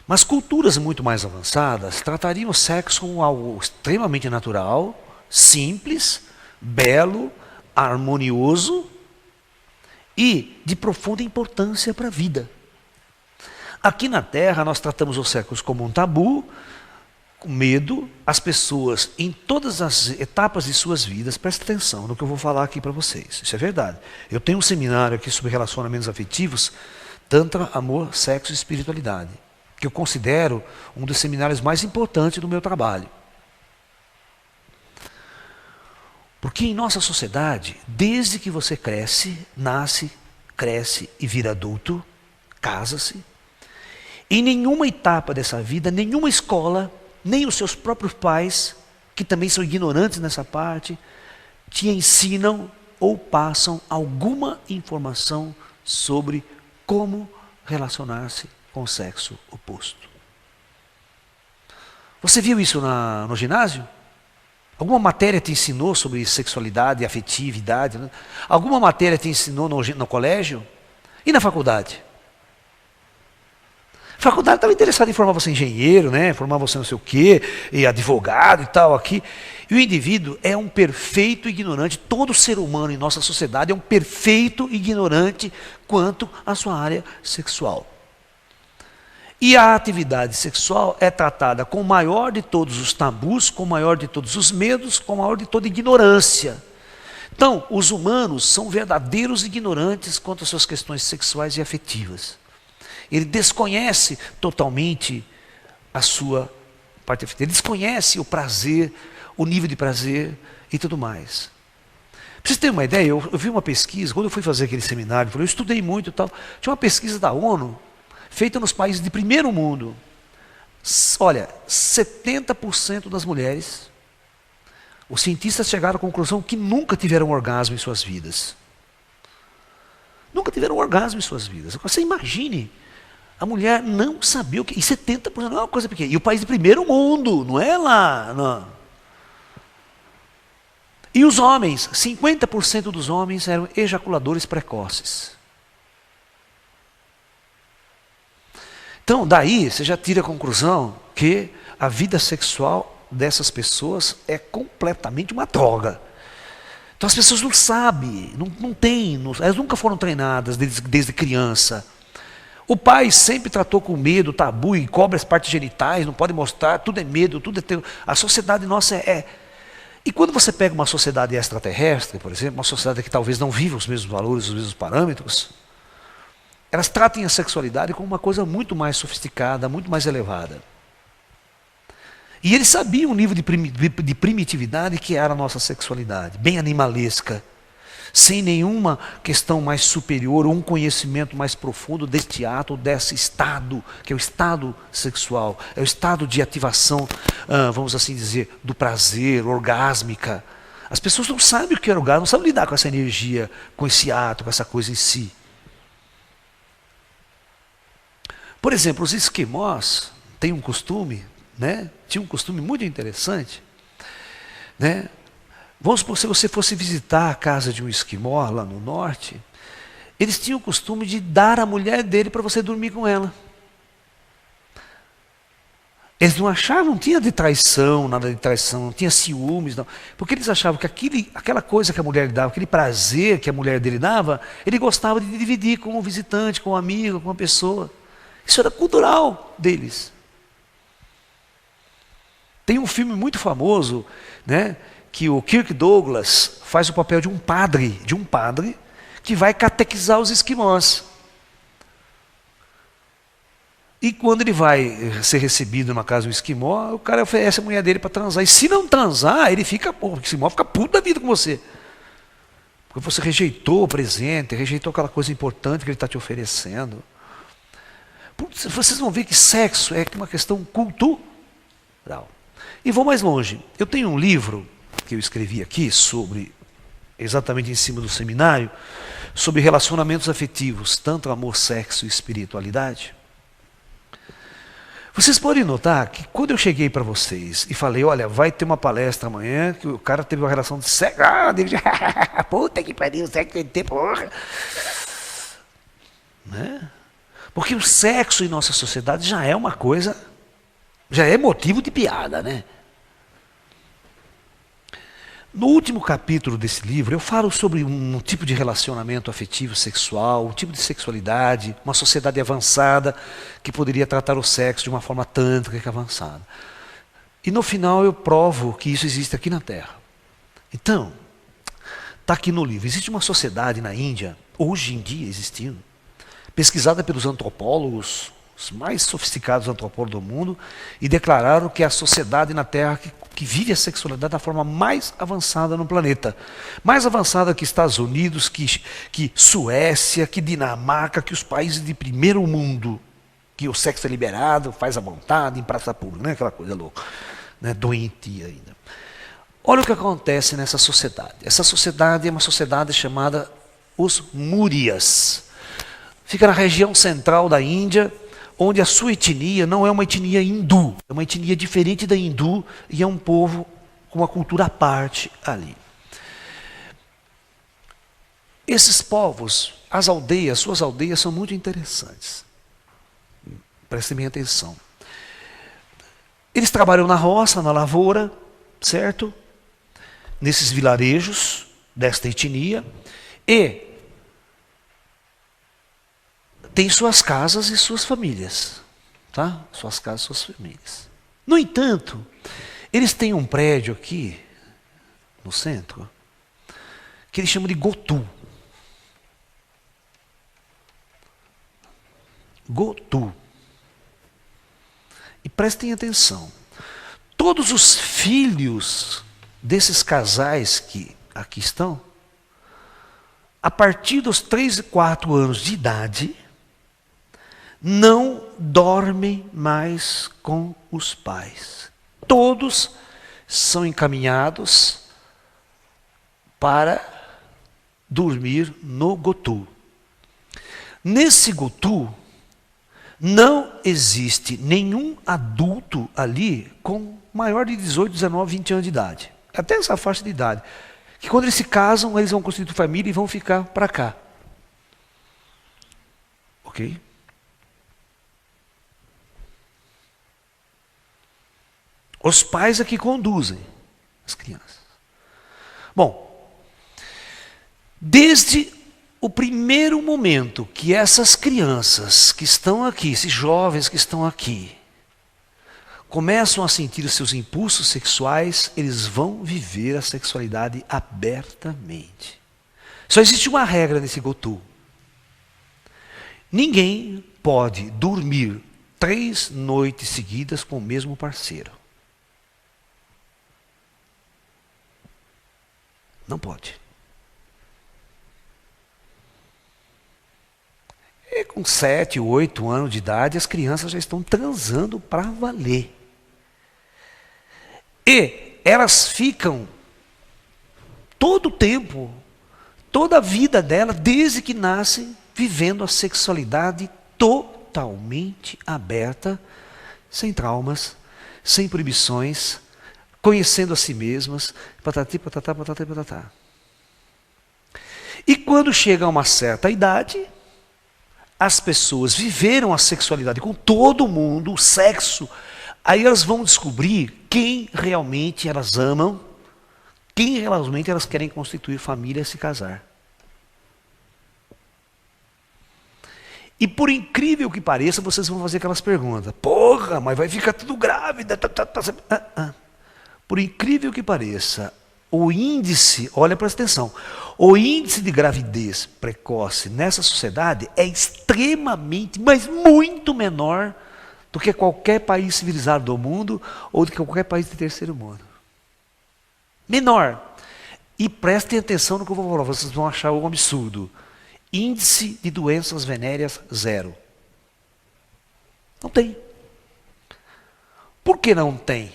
Mas culturas muito mais avançadas tratariam o sexo como algo extremamente natural, simples, belo, harmonioso e de profunda importância para a vida. Aqui na Terra nós tratamos o sexo como um tabu, com medo, as pessoas em todas as etapas de suas vidas, presta atenção no que eu vou falar aqui para vocês, isso é verdade. Eu tenho um seminário aqui sobre relacionamentos afetivos, Tantra, Amor, Sexo e Espiritualidade, que eu considero um dos seminários mais importantes do meu trabalho. Porque em nossa sociedade, desde que você nasce, cresce e vira adulto, casa-se, em nenhuma etapa dessa vida, nenhuma escola, nem os seus próprios pais, que também são ignorantes nessa parte, te ensinam ou passam alguma informação sobre como relacionar-se com o sexo oposto. Você viu isso no ginásio? Alguma matéria te ensinou sobre sexualidade, afetividade? Né? Alguma matéria te ensinou no colégio? E na faculdade? A faculdade estava interessada em formar você engenheiro, né? Formar você não sei o quê, e advogado e tal aqui. E o indivíduo é um perfeito ignorante, todo ser humano em nossa sociedade é um perfeito ignorante quanto à sua área sexual. E a atividade sexual é tratada com o maior de todos os tabus, com o maior de todos os medos, com a maior de toda ignorância. Então, os humanos são verdadeiros ignorantes quanto às suas questões sexuais e afetivas. Ele desconhece totalmente a sua parte afetiva. Ele desconhece o prazer, o nível de prazer e tudo mais. Para vocês terem uma ideia, eu vi uma pesquisa, quando eu fui fazer aquele seminário, eu estudei muito e tal, tinha uma pesquisa da ONU, feita nos países de primeiro mundo. Olha, 70% das mulheres Os cientistas chegaram à conclusão que nunca tiveram orgasmo em suas vidas. Nunca tiveram orgasmo em suas vidas. Você imagine a mulher não saber o que... E 70% não é uma coisa pequena. E o país de primeiro mundo, não é lá... Não. E os homens, 50% dos homens eram ejaculadores precoces. Então, daí, você já tira a conclusão que a vida sexual dessas pessoas é completamente uma droga. Então as pessoas não sabem, não têm, elas nunca foram treinadas desde criança. O pai sempre tratou com medo, tabu, e cobre as partes genitais, não pode mostrar, tudo é medo, tudo é... A sociedade nossa é... E quando você pega uma sociedade extraterrestre, por exemplo, uma sociedade que talvez não viva os mesmos valores, os mesmos parâmetros, elas tratam a sexualidade como uma coisa muito mais sofisticada, muito mais elevada. E eles sabiam o nível de primitividade que era a nossa sexualidade, bem animalesca, sem nenhuma questão mais superior ou um conhecimento mais profundo deste ato, desse estado, que é o estado sexual, é o estado de ativação, vamos assim dizer, do prazer, orgásmica. As pessoas não sabem o que é orgasmo, não sabem lidar com essa energia, com esse ato, com essa coisa em si. Por exemplo, os esquimós têm um costume, né? Tinha um costume muito interessante, né? Vamos supor, se você fosse visitar a casa de um esquimó lá no norte, eles tinham o costume de dar a mulher dele para você dormir com ela. Eles não achavam, não tinha de traição, nada de traição, não tinha ciúmes, não. Porque eles achavam que aquela coisa que a mulher lhe dava, aquele prazer que a mulher dele dava, ele gostava de dividir com um visitante, com um amigo, com uma pessoa. Isso era cultural deles. Tem um filme muito famoso, né, que o Kirk Douglas faz o papel de um padre que vai catequizar os esquimós. E quando ele vai ser recebido numa casa do esquimó, o cara oferece a mulher dele para transar. E se não transar, ele fica, o esquimó fica puto da vida com você. Porque você rejeitou o presente, rejeitou aquela coisa importante que ele está te oferecendo. Vocês vão ver que sexo é uma questão cultural. E vou mais longe. Eu tenho um livro que eu escrevi aqui sobre, exatamente em cima do seminário, sobre relacionamentos afetivos, tanto amor, sexo e espiritualidade. Vocês podem notar que quando eu cheguei para vocês e falei, olha, vai ter uma palestra amanhã, que o cara teve uma relação de sexo, puta que pariu, sexo tem que ter, porra. Né? Porque o sexo em nossa sociedade já é uma coisa, já é motivo de piada, né? No último capítulo desse livro, eu falo sobre um tipo de relacionamento afetivo sexual, um tipo de sexualidade, uma sociedade avançada que poderia tratar o sexo de uma forma tântrica avançada. E no final eu provo que isso existe aqui na Terra. Então, está aqui no livro. Existe uma sociedade na Índia, hoje em dia existindo, pesquisada pelos antropólogos, os mais sofisticados antropólogos do mundo, e declararam que é a sociedade na Terra que vive a sexualidade da forma mais avançada no planeta. Mais avançada que Estados Unidos, que Suécia, que Dinamarca, que os países de primeiro mundo, que o sexo é liberado, faz à vontade, em praça pública, né? Aquela coisa louca, né? Doentia ainda. Olha o que acontece nessa sociedade. Essa sociedade é uma sociedade chamada os Múrias. Fica na região central da Índia, onde a sua etnia não é uma etnia hindu, é uma etnia diferente da hindu e é um povo com uma cultura à parte ali. Esses povos, as aldeias, suas aldeias são muito interessantes. Prestem bem atenção. Eles trabalham na roça, na lavoura, certo? Nesses vilarejos desta etnia e tem suas casas e suas famílias, tá? Suas casas e suas famílias. No entanto, eles têm um prédio aqui, no centro, que eles chamam de Gotu. Gotu. E prestem atenção. Todos os filhos desses casais que aqui estão, a partir dos 3 e 4 anos de idade, não dormem mais com os pais. Todos são encaminhados para dormir no Gotu. Nesse Gotu, não existe nenhum adulto ali com maior de 18, 19, 20 anos de idade. Até essa faixa de idade. Que quando eles se casam, eles vão constituir família e vão ficar para cá. Ok? Os pais é que conduzem as crianças. Bom, desde o primeiro momento que essas crianças que estão aqui, esses jovens que estão aqui, começam a sentir os seus impulsos sexuais, eles vão viver a sexualidade abertamente. Só existe uma regra nesse Gotu. Ninguém pode dormir 3 noites seguidas com o mesmo parceiro. Não pode. E com 7, 8 anos de idade, as crianças já estão transando para valer. E elas ficam todo o tempo, toda a vida dela, desde que nascem, vivendo a sexualidade totalmente aberta, sem traumas, sem proibições, conhecendo a si mesmas, patati, patatá, patati, patatá. E quando chega a uma certa idade, as pessoas viveram a sexualidade com todo mundo, o sexo, aí elas vão descobrir quem realmente elas amam, quem realmente elas querem constituir família e se casar. E por incrível que pareça, vocês vão fazer aquelas perguntas. Porra, mas vai ficar tudo grávida. Por incrível que pareça, o índice, olha, presta atenção, o índice de gravidez precoce nessa sociedade é extremamente, mas muito menor do que qualquer país civilizado do mundo ou do que qualquer país de terceiro mundo. Menor. E prestem atenção no que eu vou falar, vocês vão achar um absurdo. Índice de doenças venéreas 0. Não tem. Por que não tem?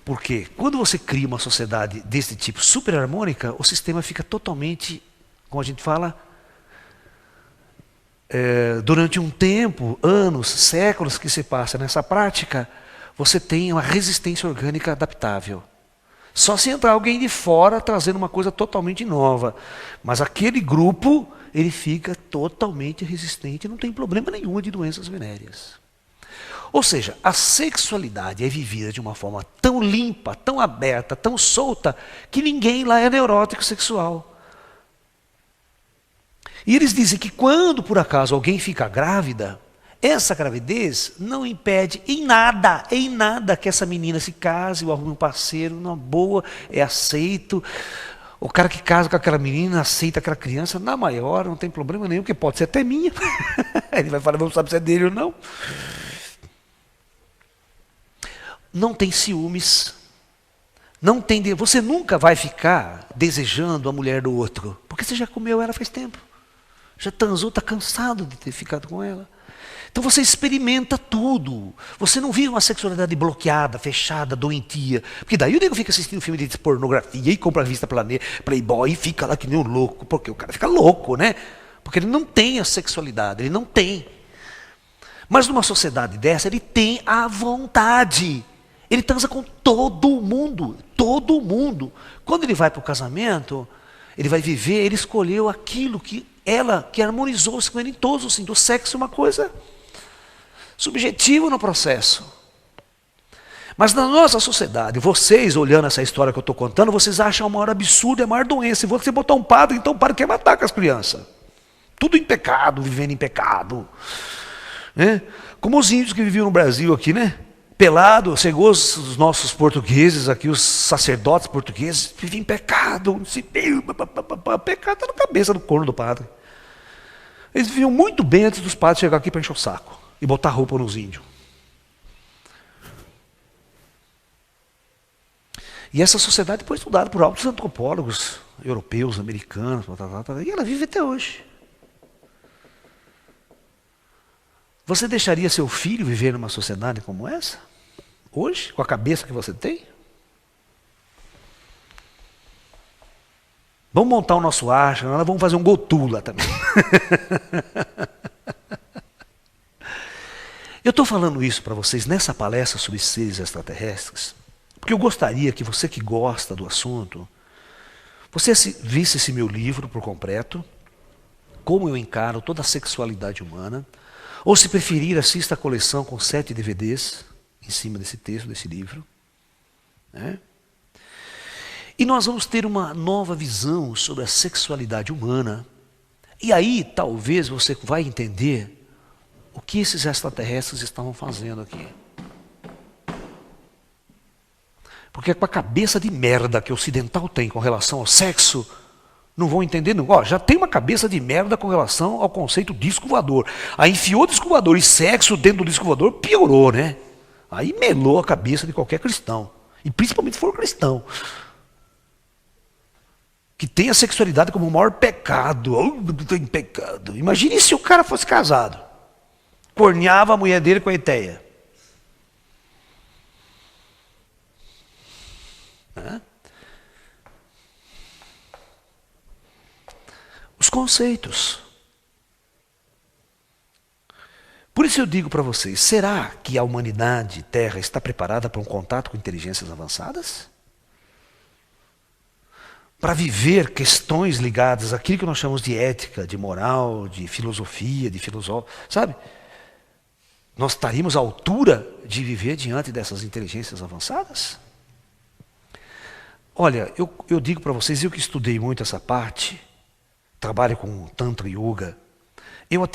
Porque quando você cria uma sociedade desse tipo super harmônica, o sistema fica totalmente, como a gente fala, durante um tempo, anos, séculos que se passa nessa prática, você tem uma resistência orgânica adaptável. Só se entrar alguém de fora trazendo uma coisa totalmente nova. Mas aquele grupo, ele fica totalmente resistente, não tem problema nenhum de doenças venéreas. Ou seja, a sexualidade é vivida de uma forma tão limpa, tão aberta, tão solta, que ninguém lá é neurótico sexual. E eles dizem que quando por acaso alguém fica grávida, essa gravidez não impede em nada que essa menina se case ou arrume um parceiro, numa boa, é aceito. O cara que casa com aquela menina aceita aquela criança, na maior, não tem problema nenhum, porque pode ser até minha. Ele vai falar, não sabe se é dele ou não. Não tem ciúmes. Não tem, você nunca vai ficar desejando a mulher do outro, porque você já comeu ela faz tempo. Já transou, está cansado de ter ficado com ela. Então você experimenta tudo. Você não vive uma sexualidade bloqueada, fechada, doentia. Porque daí o nego fica assistindo filme de pornografia e compra a revista Playboy e fica lá que nem um louco. Porque o cara fica louco, né? Porque ele não tem a sexualidade, ele não tem. Mas numa sociedade dessa, ele tem a vontade. Ele transa com todo mundo, todo mundo. Quando ele vai para o casamento, ele vai viver, ele escolheu aquilo que harmonizou-se com ele em todos os sentidos. O sexo é uma coisa subjetiva no processo. Mas na nossa sociedade, vocês olhando essa história que eu estou contando, vocês acham a maior absurdo, a maior doença. Se você botar um padre, então o padre quer matar com as crianças. Tudo em pecado, vivendo em pecado. Né? Como os índios que viviam no Brasil aqui, né? Pelado, chegou os nossos portugueses aqui, os sacerdotes portugueses, vivem em pecado. Pecado está na cabeça do corno do padre. Eles viviam muito bem antes dos padres chegarem aqui para encher o saco e botar roupa nos índios. E essa sociedade foi estudada por altos antropólogos europeus, americanos, e ela vive até hoje. Você deixaria seu filho viver numa sociedade como essa? Hoje? Com a cabeça que você tem? Vamos montar o nosso ashram, nós vamos fazer um gotula também. Eu estou falando isso para vocês nessa palestra sobre seres extraterrestres, porque eu gostaria que você que gosta do assunto, você visse esse meu livro por completo, Como eu encaro toda a sexualidade humana, ou se preferir, assista a coleção com 7 DVDs em cima desse texto, desse livro. Né? E nós vamos ter uma nova visão sobre a sexualidade humana. E aí, talvez, você vai entender o que esses extraterrestres estavam fazendo aqui. Porque com a cabeça de merda que o ocidental tem com relação ao sexo, não vão entender, não. Ó, já tem uma cabeça de merda com relação ao conceito disco voador. Aí enfiou disco voador e sexo dentro do disco voador, piorou, né? Aí melou a cabeça de qualquer cristão. E principalmente se for cristão. Que tem a sexualidade como o maior pecado. Oh, não tem pecado. Imagine se o cara fosse casado. Corneava a mulher dele com a ideia. Os conceitos. Por isso eu digo para vocês, será que a humanidade, Terra, está preparada para um contato com inteligências avançadas? Para viver questões ligadas àquilo que nós chamamos de ética, de moral, de filosofia, de filosofia, sabe? Nós estaríamos à altura de viver diante dessas inteligências avançadas? Olha, eu digo para vocês, eu que estudei muito essa parte, trabalho com Tantra Yoga, eu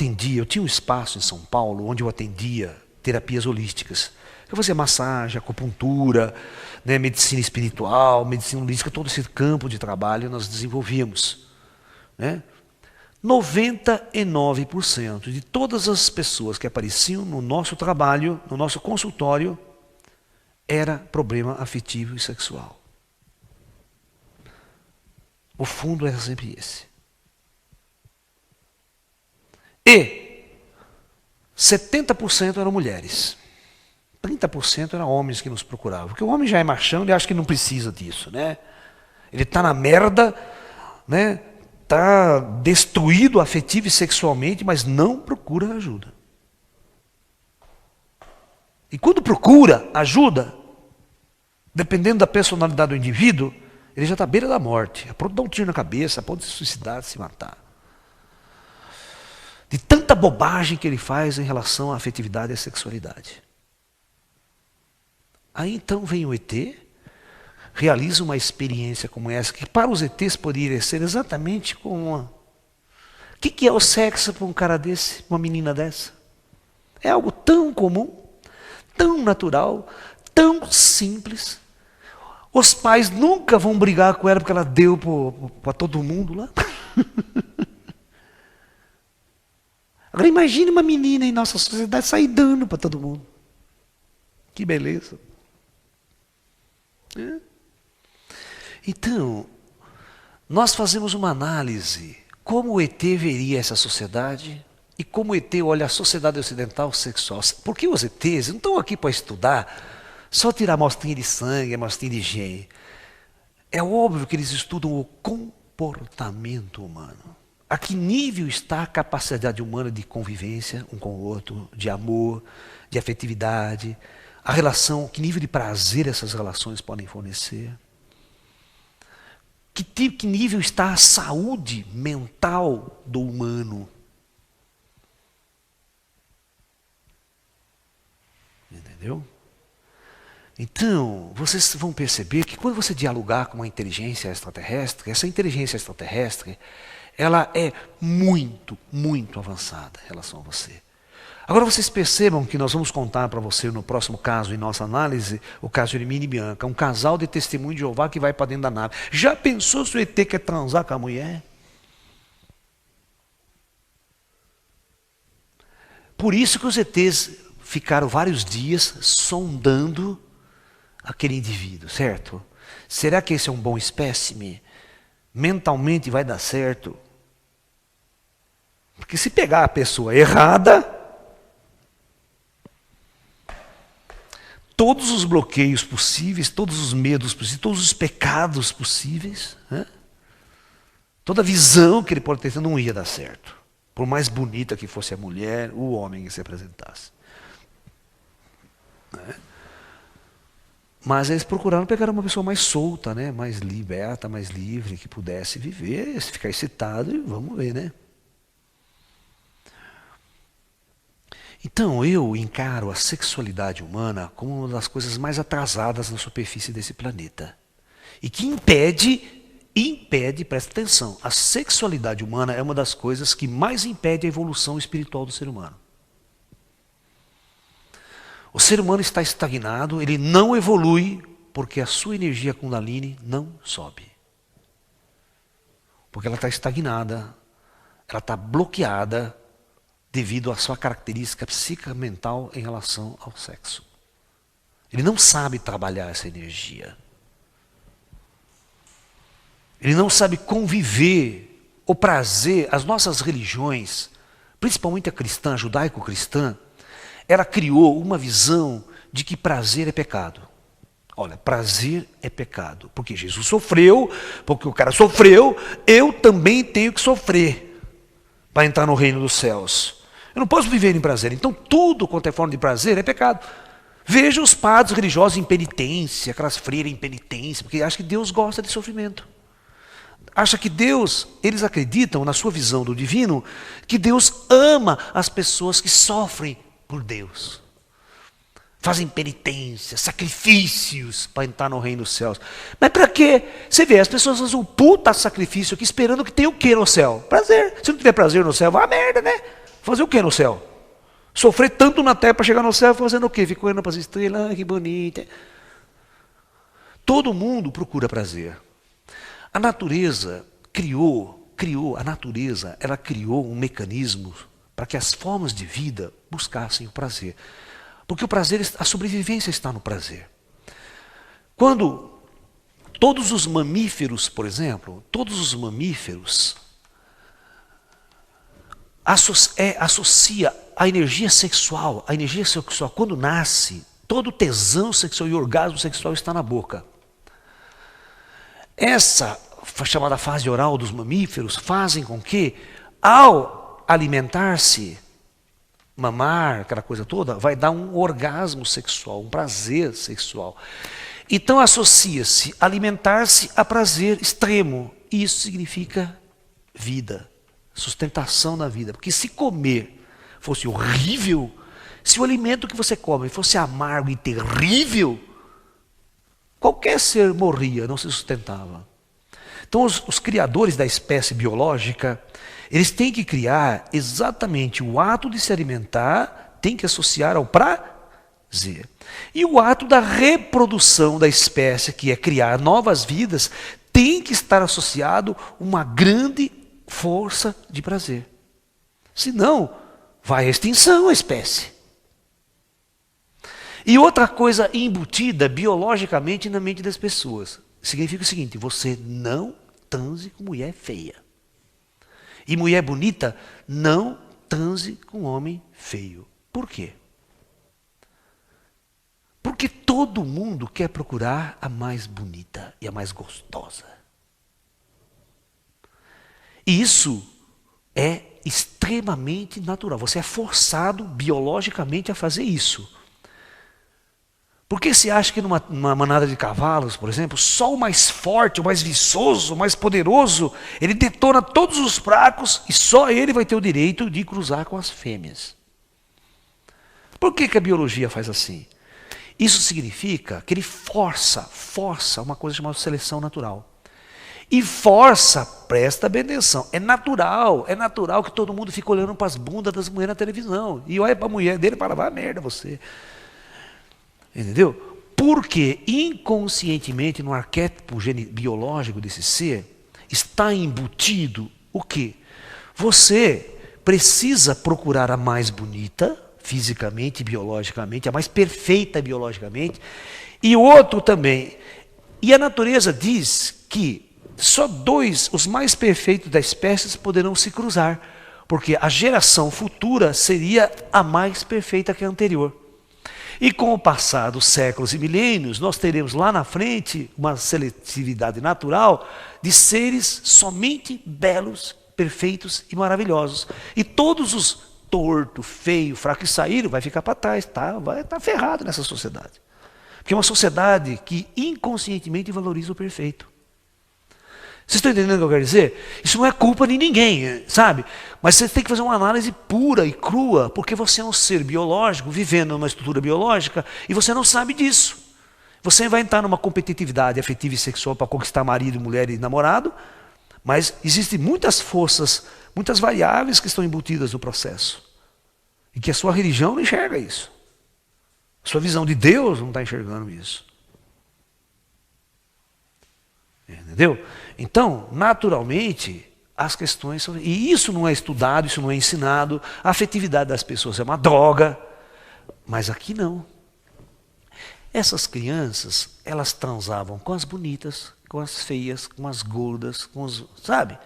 tinha um espaço em São Paulo onde eu atendia terapias holísticas. Eu fazia massagem, acupuntura, né, medicina espiritual, medicina holística, todo esse campo de trabalho nós desenvolvíamos. Né? 99% de todas as pessoas que apareciam no nosso trabalho, no nosso consultório, era problema afetivo e sexual. O fundo era sempre esse. E 70% eram mulheres. 30% eram homens que nos procuravam. Porque o homem já é machão, ele acha que não precisa disso, né? Ele está na merda, né? Está destruído afetivo e sexualmente, mas não procura ajuda. E quando procura ajuda, dependendo da personalidade do indivíduo, ele já está à beira da morte, a ponto de dar um tiro na cabeça, a ponto de se suicidar, de se matar. De tanta bobagem que ele faz em relação à afetividade e à sexualidade. Aí então vem o ET, realiza uma experiência como essa, que para os ETs poderia ser exatamente como uma... O que é o sexo para um cara desse, uma menina dessa? É algo tão comum, tão natural, tão simples. Os pais nunca vão brigar com ela porque ela deu para todo mundo lá. Agora imagine uma menina em nossa sociedade sair dando para todo mundo. Que beleza. É. Então, nós fazemos uma análise. Como o ET veria essa sociedade e como o ET olha a sociedade ocidental sexual. Porque os ETs não estão aqui para estudar, só tirar amostrinha de sangue, amostrinha de gene. É óbvio que eles estudam o comportamento humano. A que nível está a capacidade humana de convivência um com o outro, de amor, de afetividade, a relação, que nível de prazer essas relações podem fornecer? Que nível está a saúde mental do humano? Entendeu? Então, vocês vão perceber que quando você dialogar com uma inteligência extraterrestre, essa inteligência extraterrestre, ela é muito, muito avançada em relação a você. Agora vocês percebam que nós vamos contar para você no próximo caso, em nossa análise, o caso de Hermínio e Bianca, um casal de testemunho de Jeová que vai para dentro da nave. Já pensou se o ET quer transar com a mulher? Por isso que os ETs ficaram vários dias sondando aquele indivíduo, certo? Será que esse é um bom espécime? Mentalmente vai dar certo? Porque se pegar a pessoa errada, todos os bloqueios possíveis, todos os medos possíveis, todos os pecados possíveis, né? Toda visão que ele pode ter não ia dar certo. Por mais bonita que fosse a mulher, o homem que se apresentasse. Né? Mas eles procuraram pegar uma pessoa mais solta, né? Mais liberta, mais livre, que pudesse viver, ficar excitado e vamos ver, né? Então eu encaro a sexualidade humana como uma das coisas mais atrasadas na superfície desse planeta. E que impede, presta atenção, a sexualidade humana é uma das coisas que mais impede a evolução espiritual do ser humano. O ser humano está estagnado, ele não evolui porque a sua energia Kundalini não sobe. Porque ela está estagnada, ela está bloqueada devido à sua característica psíquica mental em relação ao sexo. Ele não sabe trabalhar essa energia. Ele não sabe conviver o prazer. As nossas religiões, principalmente a cristã, a judaico-cristã, ela criou uma visão de que prazer é pecado. Olha, prazer é pecado. Porque Jesus sofreu, porque o cara sofreu, eu também tenho que sofrer para entrar no reino dos céus. Eu não posso viver em prazer. Então tudo quanto é forma de prazer é pecado. Veja os padres religiosos em penitência, aquelas freiras em penitência, porque acham que Deus gosta de sofrimento. Acha que Deus, eles acreditam na sua visão do divino, que Deus ama as pessoas que sofrem por Deus. Fazem penitência, sacrifícios para entrar no reino dos céus. Mas para quê? Você vê, as pessoas fazem um puta sacrifício aqui esperando que tenha o quê no céu? Prazer. Se não tiver prazer no céu, vai a merda, né? Fazer o quê no céu? Sofrer tanto na terra para chegar no céu, fazendo o quê? Fica olhando para as estrelas, que bonita. Todo mundo procura prazer. A natureza ela criou um mecanismo para que as formas de vida buscassem o prazer. Porque o prazer, a sobrevivência está no prazer. Quando todos os mamíferos, por exemplo, associa a energia sexual, quando nasce, todo tesão sexual e orgasmo sexual está na boca. Essa chamada fase oral dos mamíferos fazem com que, ao alimentar-se, mamar, aquela coisa toda, vai dar um orgasmo sexual, um prazer sexual. Então associa-se alimentar-se a prazer extremo. E isso significa vida, sustentação da vida. Porque se comer fosse horrível, se o alimento que você come fosse amargo e terrível, qualquer ser morria, não se sustentava. Então os criadores da espécie biológica, eles têm que criar exatamente o ato de se alimentar, tem que associar ao prazer. E o ato da reprodução da espécie, que é criar novas vidas, tem que estar associado a uma grande força de prazer. Senão, vai à extinção a espécie. E outra coisa embutida biologicamente na mente das pessoas. Significa o seguinte: você não transe com mulher feia. E mulher bonita, não transe com homem feio. Por quê? Porque todo mundo quer procurar a mais bonita e a mais gostosa. E isso é extremamente natural. Você é forçado biologicamente a fazer isso. Por que você acha que numa manada de cavalos, por exemplo, só o mais forte, o mais viçoso, o mais poderoso, ele detona todos os fracos e só ele vai ter o direito de cruzar com as fêmeas? Por que a biologia faz assim? Isso significa que ele força uma coisa chamada seleção natural. E força, presta bem atenção, é natural que todo mundo fique olhando para as bundas das mulheres na televisão. E olha para a mulher dele e fala, vai merda você. Entendeu? Porque inconscientemente no arquétipo biológico desse ser está embutido o quê? Você precisa procurar a mais bonita, fisicamente e biologicamente, a mais perfeita biologicamente, e o outro também. E a natureza diz que só os mais perfeitos da espécie poderão se cruzar, porque a geração futura seria a mais perfeita que a anterior. E com o passar dos séculos e milênios, nós teremos lá na frente uma seletividade natural de seres somente belos, perfeitos e maravilhosos. E todos os torto, feio, fraco que saíram, vai ficar para trás, vai estar ferrado nessa sociedade. Porque é uma sociedade que inconscientemente valoriza o perfeito. Vocês estão entendendo o que eu quero dizer? Isso não é culpa de ninguém, sabe? Mas você tem que fazer uma análise pura e crua, porque você é um ser biológico, vivendo numa estrutura biológica, e você não sabe disso. Você vai entrar numa competitividade afetiva e sexual para conquistar marido, mulher e namorado, mas existem muitas forças, muitas variáveis que estão embutidas no processo. E que a sua religião não enxerga isso. A sua visão de Deus não está enxergando isso. Entendeu? Então, naturalmente, as questões são... E isso não é estudado, isso não é ensinado. A afetividade das pessoas é uma droga. Mas aqui não. Essas crianças, elas transavam com as bonitas, com as feias, com as gordas, com os... Sabe?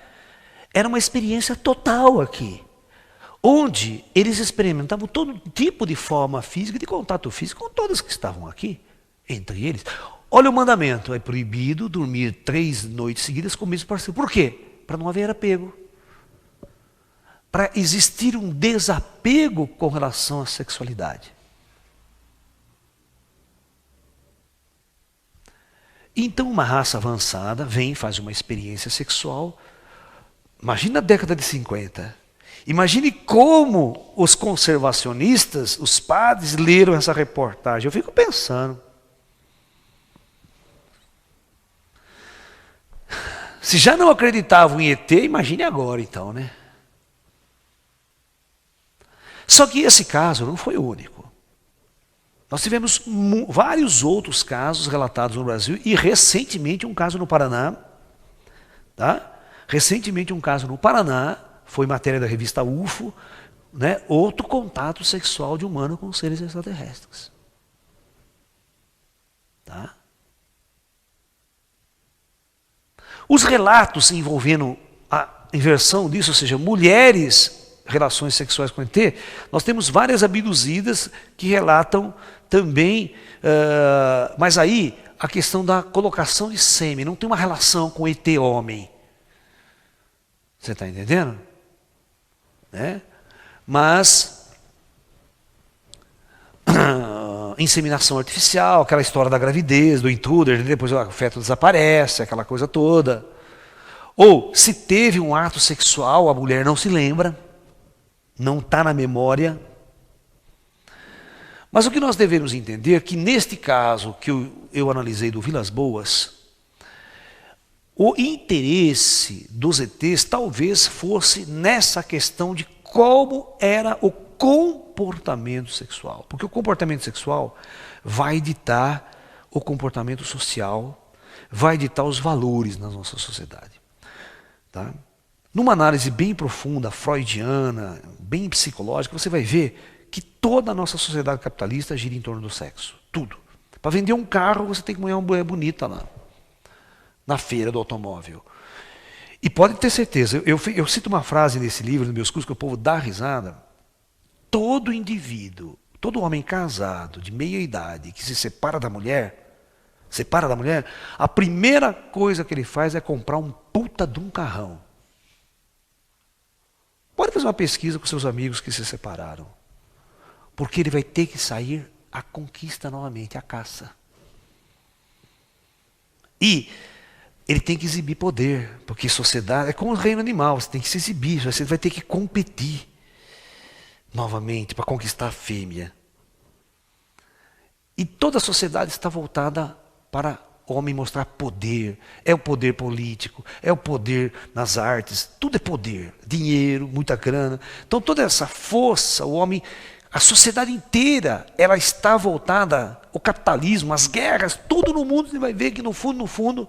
Era uma experiência total aqui. Onde eles experimentavam todo tipo de forma física, de contato físico com todas que estavam aqui, entre eles. Olha o mandamento, é proibido dormir 3 noites seguidas com o mesmo parceiro. Por quê? Para não haver apego. Para existir um desapego com relação à sexualidade. Então uma raça avançada vem, faz uma experiência sexual. Imagina a década de 50. Imagine como os conservacionistas, os padres, leram essa reportagem. Eu fico pensando. Se já não acreditavam em ET, imagine agora então, né? Só que esse caso não foi o único. Nós tivemos vários outros casos relatados no Brasil e recentemente um caso no Paraná. Tá? Recentemente um caso no Paraná, foi matéria da revista UFO, né? Outro contato sexual de humano com seres extraterrestres. Tá? Os relatos envolvendo a inversão disso, ou seja, mulheres, relações sexuais com ET, nós temos várias abduzidas que relatam também, mas aí a questão da colocação de sêmen, não tem uma relação com ET homem. Você está entendendo? Né? Mas inseminação artificial, aquela história da gravidez, do intruder, depois o feto desaparece, aquela coisa toda. Ou se teve um ato sexual, a mulher não se lembra, não está na memória. Mas o que nós devemos entender é que neste caso que eu analisei do Vilas Boas, o interesse dos ETs talvez fosse nessa questão de como era o comportamento sexual. Porque o comportamento sexual vai ditar o comportamento social, vai ditar os valores na nossa sociedade. Tá? Numa análise bem profunda, freudiana, bem psicológica, você vai ver que toda a nossa sociedade capitalista gira em torno do sexo. Tudo. Para vender um carro, você tem que ganhar uma mulher bonita lá, na feira do automóvel. E pode ter certeza, eu cito uma frase nesse livro, nos meus cursos, que o povo dá risada. Todo indivíduo, todo homem casado, de meia idade, que se separa da mulher, a primeira coisa que ele faz é comprar um puta de um carrão. Pode fazer uma pesquisa com seus amigos que se separaram. Porque ele vai ter que sair à conquista novamente, à caça. E ele tem que exibir poder, porque sociedade é como o reino animal, você tem que se exibir, você vai ter que competir novamente para conquistar a fêmea. E toda a sociedade está voltada para o homem mostrar poder. É o poder político, é o poder nas artes, tudo é poder, dinheiro, muita grana. Então toda essa força, o homem, a sociedade inteira, ela está voltada, o capitalismo, as guerras, tudo no mundo, você vai ver que no fundo,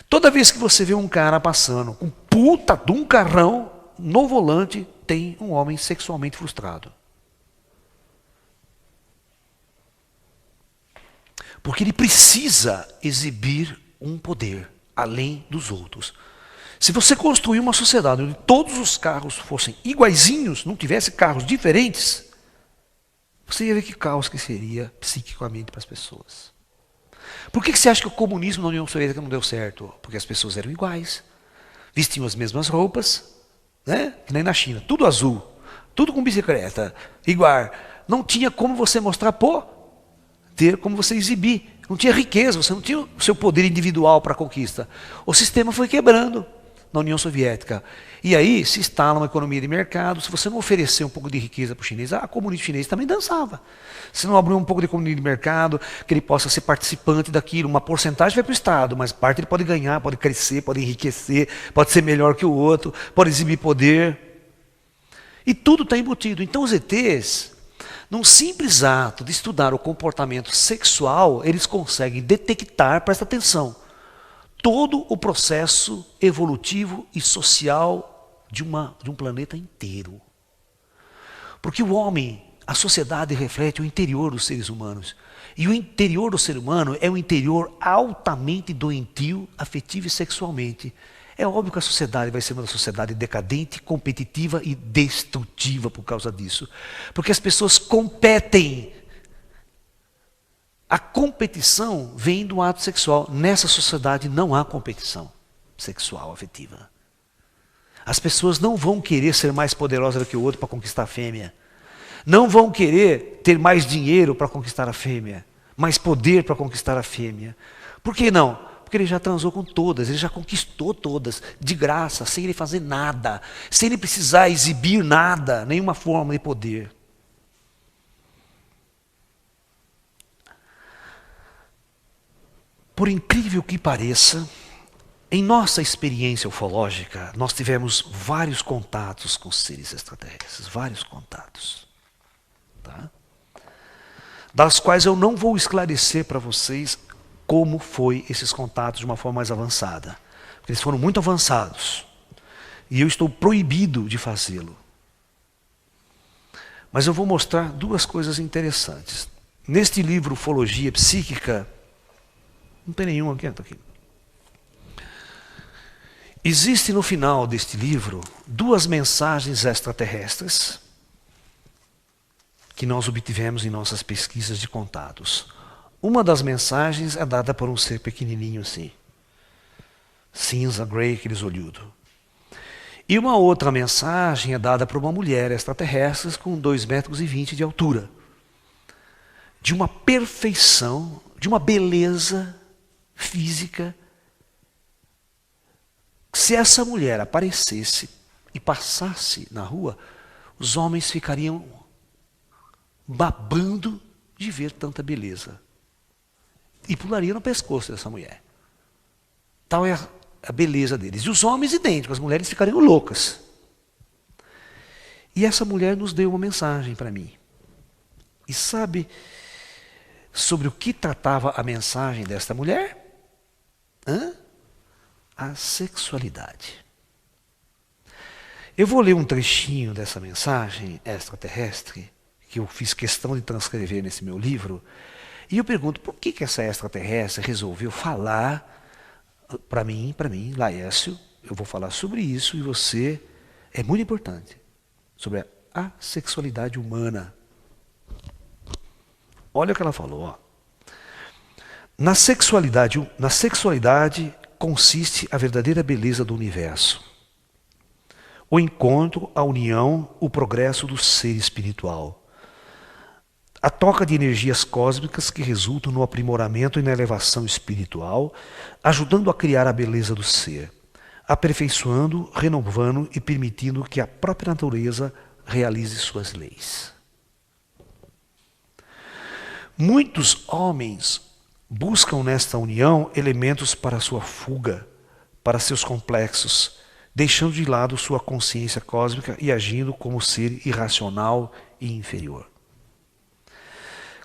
toda vez que você vê um cara passando com puta de um carrão, no volante tem um homem sexualmente frustrado. Porque ele precisa exibir um poder além dos outros. Se você construir uma sociedade onde todos os carros fossem iguaizinhos, não tivesse carros diferentes, Você ia ver que caos que seria psiquicamente para as pessoas. Por que você acha que o comunismo na União Soviética não deu certo? Porque as pessoas eram iguais, vestiam as mesmas roupas, né? Que nem na China, tudo azul, tudo com bicicleta, igual. Não tinha como você mostrar ter como você exibir. Não tinha riqueza, você não tinha o seu poder individual para a conquista. O sistema foi quebrando na União Soviética. E aí se instala uma economia de mercado. Se você não oferecer um pouco de riqueza para o chinês, a comunidade chinesa também dançava. Se não abrir um pouco de economia de mercado, que ele possa ser participante daquilo, uma porcentagem vai para o Estado, mas parte ele pode ganhar, pode crescer, pode enriquecer, pode ser melhor que o outro, pode exibir poder. E tudo está embutido. Então os ETs, num simples ato de estudar o comportamento sexual, eles conseguem detectar, presta atenção, todo o processo evolutivo e social de um planeta inteiro. Porque o homem, a sociedade reflete o interior dos seres humanos. E o interior do ser humano é um interior altamente doentio, afetivo e sexualmente. É óbvio que a sociedade vai ser uma sociedade decadente, competitiva e destrutiva por causa disso. Porque as pessoas competem. A competição vem do ato sexual. Nessa sociedade não há competição sexual afetiva. As pessoas não vão querer ser mais poderosas do que o outro para conquistar a fêmea. Não vão querer ter mais dinheiro para conquistar a fêmea. Mais poder para conquistar a fêmea. Por que não? Porque ele já transou com todas, ele já conquistou todas, de graça, sem ele fazer nada, sem ele precisar exibir nada, nenhuma forma de poder. Por incrível que pareça, em nossa experiência ufológica, nós tivemos vários contatos com seres extraterrestres, vários contatos. Tá? Das quais eu não vou esclarecer para vocês como foi esses contatos de uma forma mais avançada. Porque eles foram muito avançados. E eu estou proibido de fazê-lo. Mas eu vou mostrar duas coisas interessantes. Neste livro, Ufologia Psíquica, não tem nenhum aqui, aqui. Existe no final deste livro duas mensagens extraterrestres que nós obtivemos em nossas pesquisas de contatos. Uma das mensagens é dada por um ser pequenininho assim, cinza, grey, aqueles olhudos. E uma outra mensagem é dada por uma mulher extraterrestre com 2,20 metros de altura. De uma perfeição, de uma beleza física. Se essa mulher aparecesse e passasse na rua, os homens ficariam babando de ver tanta beleza. E pularia no pescoço dessa mulher. Tal é a beleza deles. E os homens idênticos, as mulheres ficariam loucas. E essa mulher nos deu uma mensagem para mim. E sabe sobre o que tratava a mensagem desta mulher? A sexualidade. Eu vou ler um trechinho dessa mensagem extraterrestre, que eu fiz questão de transcrever nesse meu livro. E eu pergunto, por que essa extraterrestre resolveu falar para mim, Laércio, eu vou falar sobre isso e você, é muito importante, sobre a sexualidade humana. Olha o que ela falou. Ó. Na sexualidade consiste a verdadeira beleza do universo. O encontro, a união, o progresso do ser espiritual. A troca de energias cósmicas que resultam no aprimoramento e na elevação espiritual, ajudando a criar a beleza do ser, aperfeiçoando, renovando e permitindo que a própria natureza realize suas leis. Muitos homens buscam nesta união elementos para sua fuga, para seus complexos, deixando de lado sua consciência cósmica e agindo como ser irracional e inferior.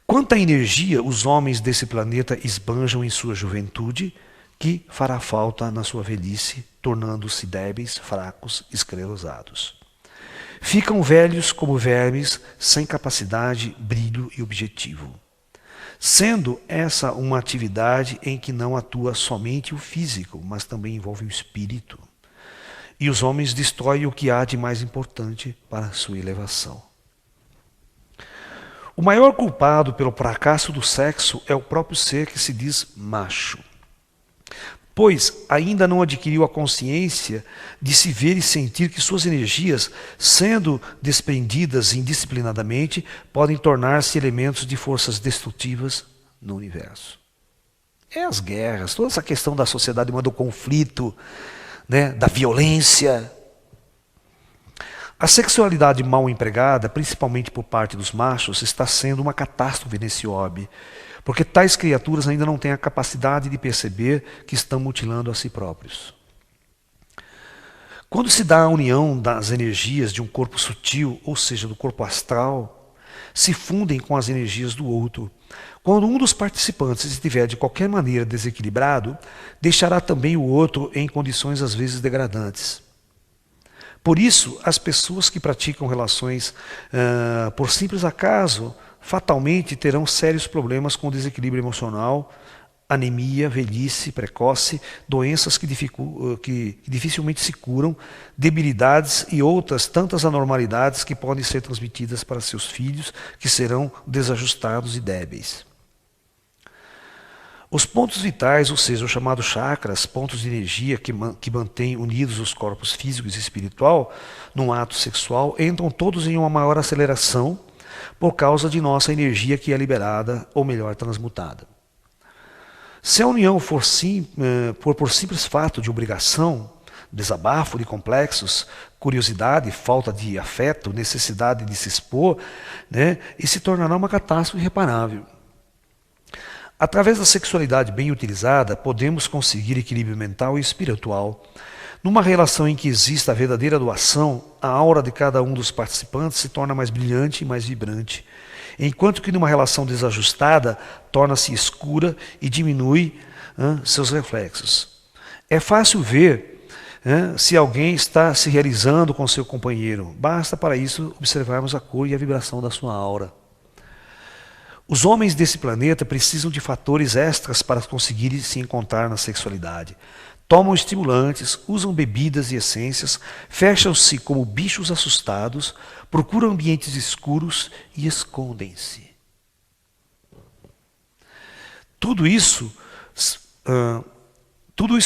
Quanta energia os homens desse planeta esbanjam em sua juventude, que fará falta na sua velhice, tornando-se débeis, fracos, esclerosados. Ficam velhos como vermes, sem capacidade, brilho e objetivo. Sendo essa uma atividade em que não atua somente o físico, mas também envolve o espírito. E os homens destroem o que há de mais importante para a sua elevação. O maior culpado pelo fracasso do sexo é o próprio ser que se diz macho, pois ainda não adquiriu a consciência de se ver e sentir que suas energias, sendo desprendidas indisciplinadamente, podem tornar-se elementos de forças destrutivas no universo. É as guerras, toda essa questão da sociedade humana, do conflito, né, da violência. A sexualidade mal empregada, principalmente por parte dos machos, está sendo uma catástrofe nesse orbe, porque tais criaturas ainda não têm a capacidade de perceber que estão mutilando a si próprios. Quando se dá a união das energias de um corpo sutil, ou seja, do corpo astral, se fundem com as energias do outro. Quando um dos participantes estiver de qualquer maneira desequilibrado, deixará também o outro em condições às vezes degradantes. Por isso, as pessoas que praticam relações por simples acaso, fatalmente terão sérios problemas com desequilíbrio emocional, anemia, velhice precoce, doenças que dificilmente se curam, debilidades e outras tantas anormalidades que podem ser transmitidas para seus filhos, que serão desajustados e débeis. Os pontos vitais, ou seja, os chamados chakras, pontos de energia que mantêm unidos os corpos físicos e espiritual num ato sexual, entram todos em uma maior aceleração por causa de nossa energia que é liberada, ou melhor, transmutada. Se a união for por simples fato de obrigação, desabafo de complexos, curiosidade, falta de afeto, necessidade de se expor, né, e se tornará uma catástrofe irreparável. Através da sexualidade bem utilizada, podemos conseguir equilíbrio mental e espiritual. Numa relação em que exista a verdadeira doação, a aura de cada um dos participantes se torna mais brilhante e mais vibrante, enquanto que numa relação desajustada, torna-se escura e diminui seus reflexos. É fácil ver se alguém está se realizando com seu companheiro. Basta para isso observarmos a cor e a vibração da sua aura. Os homens desse planeta precisam de fatores extras para conseguirem se encontrar na sexualidade. Tomam estimulantes, usam bebidas e essências, fecham-se como bichos assustados, procuram ambientes escuros e escondem-se. Tudo isso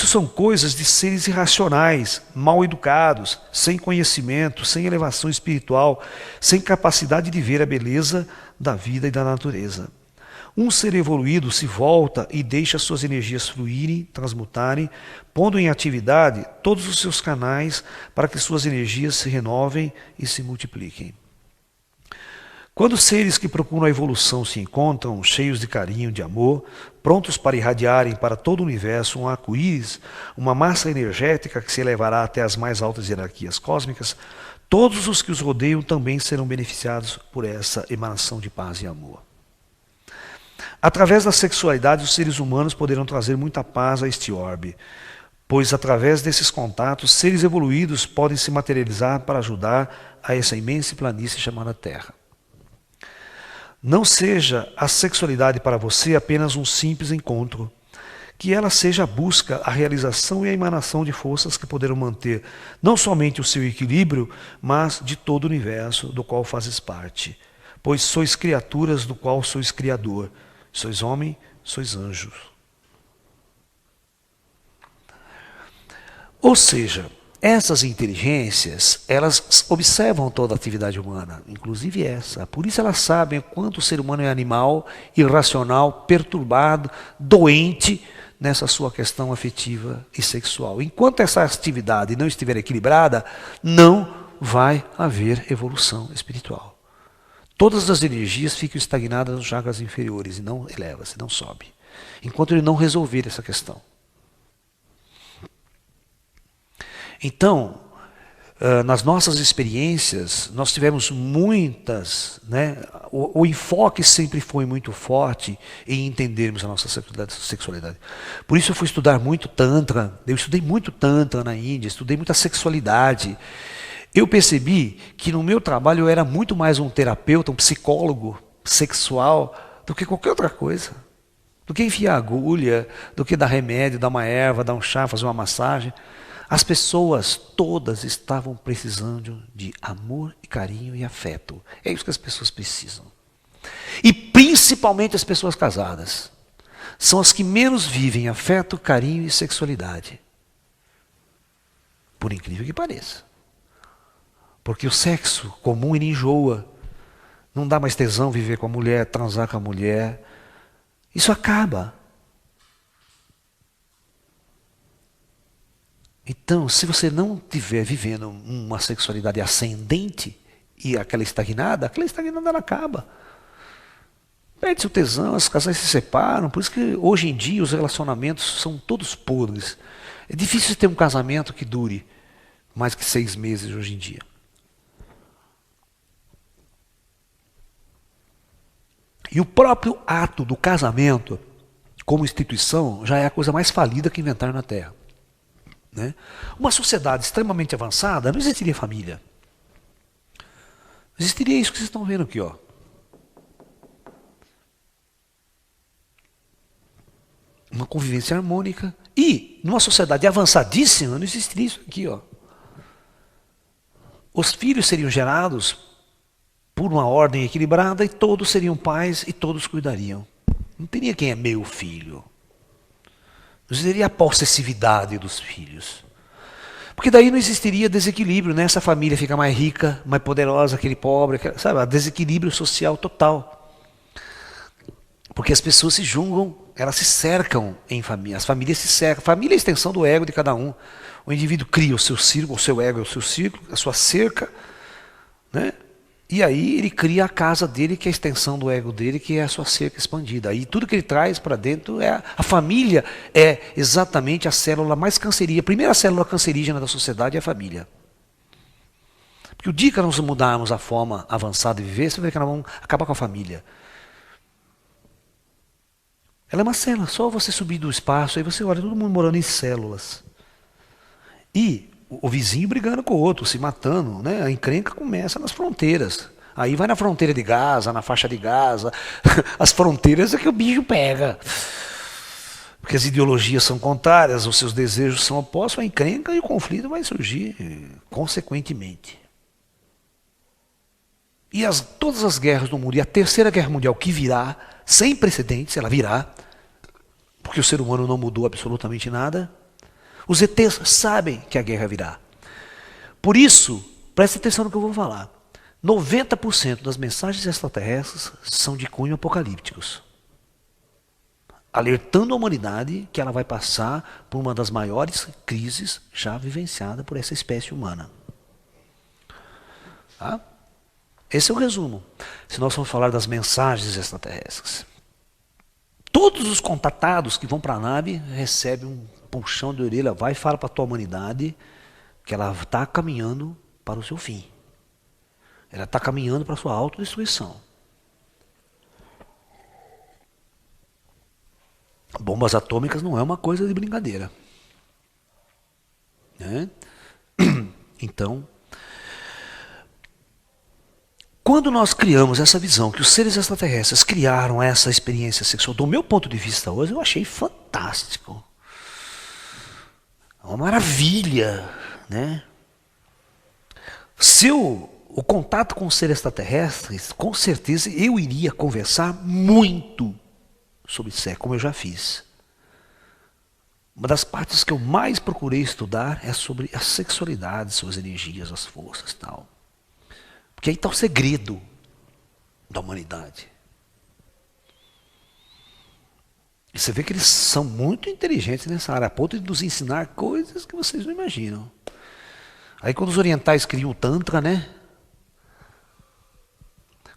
são coisas de seres irracionais, mal educados, sem conhecimento, sem elevação espiritual, sem capacidade de ver a beleza da vida e da natureza. Um ser evoluído se volta e deixa suas energias fluírem, transmutarem, pondo em atividade todos os seus canais para que suas energias se renovem e se multipliquem. Quando seres que procuram a evolução se encontram, cheios de carinho, de amor, prontos para irradiarem para todo o universo um arco-íris, uma massa energética que se elevará até as mais altas hierarquias cósmicas, todos os que os rodeiam também serão beneficiados por essa emanação de paz e amor. Através da sexualidade, os seres humanos poderão trazer muita paz a este orbe, pois através desses contatos, seres evoluídos podem se materializar para ajudar a essa imensa planície chamada Terra. Não seja a sexualidade para você apenas um simples encontro, que ela seja a busca, a realização e a emanação de forças que poderão manter não somente o seu equilíbrio, mas de todo o universo do qual fazes parte, pois sois criaturas do qual sois criador, sois homem, sois anjos. Ou seja, essas inteligências, elas observam toda a atividade humana, inclusive essa. Por isso elas sabem o quanto o ser humano é animal, irracional, perturbado, doente nessa sua questão afetiva e sexual. Enquanto essa atividade não estiver equilibrada, não vai haver evolução espiritual. Todas as energias ficam estagnadas nos chakras inferiores e não eleva-se, não sobe. Enquanto ele não resolver essa questão. Então, nas nossas experiências, nós tivemos muitas, né? O enfoque sempre foi muito forte em entendermos a nossa sexualidade. Por isso eu fui estudar muito Tantra, eu estudei muito Tantra na Índia, estudei muita sexualidade. Eu percebi que no meu trabalho eu era muito mais um terapeuta, um psicólogo sexual, do que qualquer outra coisa. Do que enfiar agulha, do que dar remédio, dar uma erva, dar um chá, fazer uma massagem. As pessoas todas estavam precisando de amor e carinho e afeto. É isso que as pessoas precisam. E principalmente as pessoas casadas. São as que menos vivem afeto, carinho e sexualidade. Por incrível que pareça. Porque o sexo comum ele enjoa. Não dá mais tesão viver com a mulher, transar com a mulher. Isso acaba. Então, se você não estiver vivendo uma sexualidade ascendente e aquela estagnada ela acaba. Perde-se o tesão, os casais se separam. Por isso que hoje em dia os relacionamentos são todos podres. É difícil ter um casamento que dure mais que 6 meses hoje em dia. E o próprio ato do casamento, como instituição, já é a coisa mais falida que inventaram na Terra. Né? Uma sociedade extremamente avançada, não existiria família. Não existiria isso que vocês estão vendo aqui, ó. Uma convivência harmônica. E, numa sociedade avançadíssima, não existiria isso aqui, ó. Os filhos seriam gerados por uma ordem equilibrada e todos seriam pais e todos cuidariam. Não teria quem é meu filho. Não existiria a possessividade dos filhos. Porque daí não existiria desequilíbrio, né? Essa família fica mais rica, mais poderosa, aquele pobre, sabe? Desequilíbrio social total. Porque as pessoas se julgam, elas se cercam em família. As famílias se cercam. Família é a extensão do ego de cada um. O indivíduo cria o seu círculo, o seu ego é o seu círculo, a sua cerca, né? E aí ele cria a casa dele, que é a extensão do ego dele, que é a sua cerca expandida. Aí tudo que ele traz para dentro é a família é exatamente a célula mais cancerígena. A primeira célula cancerígena da sociedade é a família. Porque o dia que nós mudarmos a forma avançada de viver, você vai ver que nós vamos acabar com a família. Ela é uma célula, só você subir do espaço, aí você olha todo mundo morando em células. E o vizinho brigando com o outro, se matando, né? A encrenca começa nas fronteiras. Aí vai na fronteira de Gaza, na faixa de Gaza. As fronteiras é que o bicho pega. Porque as ideologias são contrárias, os seus desejos são opostos, a encrenca e o conflito vai surgir consequentemente. E todas as guerras do mundo, e a terceira guerra mundial que virá, sem precedentes, ela virá, porque o ser humano não mudou absolutamente nada. Os ETs sabem que a guerra virá. Por isso, preste atenção no que eu vou falar. 90% das mensagens extraterrestres são de cunho apocalípticos. Alertando a humanidade que ela vai passar por uma das maiores crises já vivenciada por essa espécie humana. Tá? Esse é o resumo. Se nós formos falar das mensagens extraterrestres. Todos os contatados que vão para a nave recebem um puxão de orelha, vai e fala para a tua humanidade que ela está caminhando para o seu fim. Ela está caminhando para a sua autodestruição. Bombas atômicas não é uma coisa de brincadeira. Né? Então, quando nós criamos essa visão, que os seres extraterrestres criaram essa experiência sexual, do meu ponto de vista hoje, eu achei fantástico. Uma maravilha, né? Se o contato com os seres extraterrestres, com certeza eu iria conversar muito sobre sexo, como eu já fiz. Uma das partes que eu mais procurei estudar é sobre a sexualidade, suas energias, as forças e tal. Porque aí está o segredo da humanidade. E você vê que eles são muito inteligentes nessa área, a ponto de nos ensinar coisas que vocês não imaginam. Aí quando os orientais criam o Tantra, né?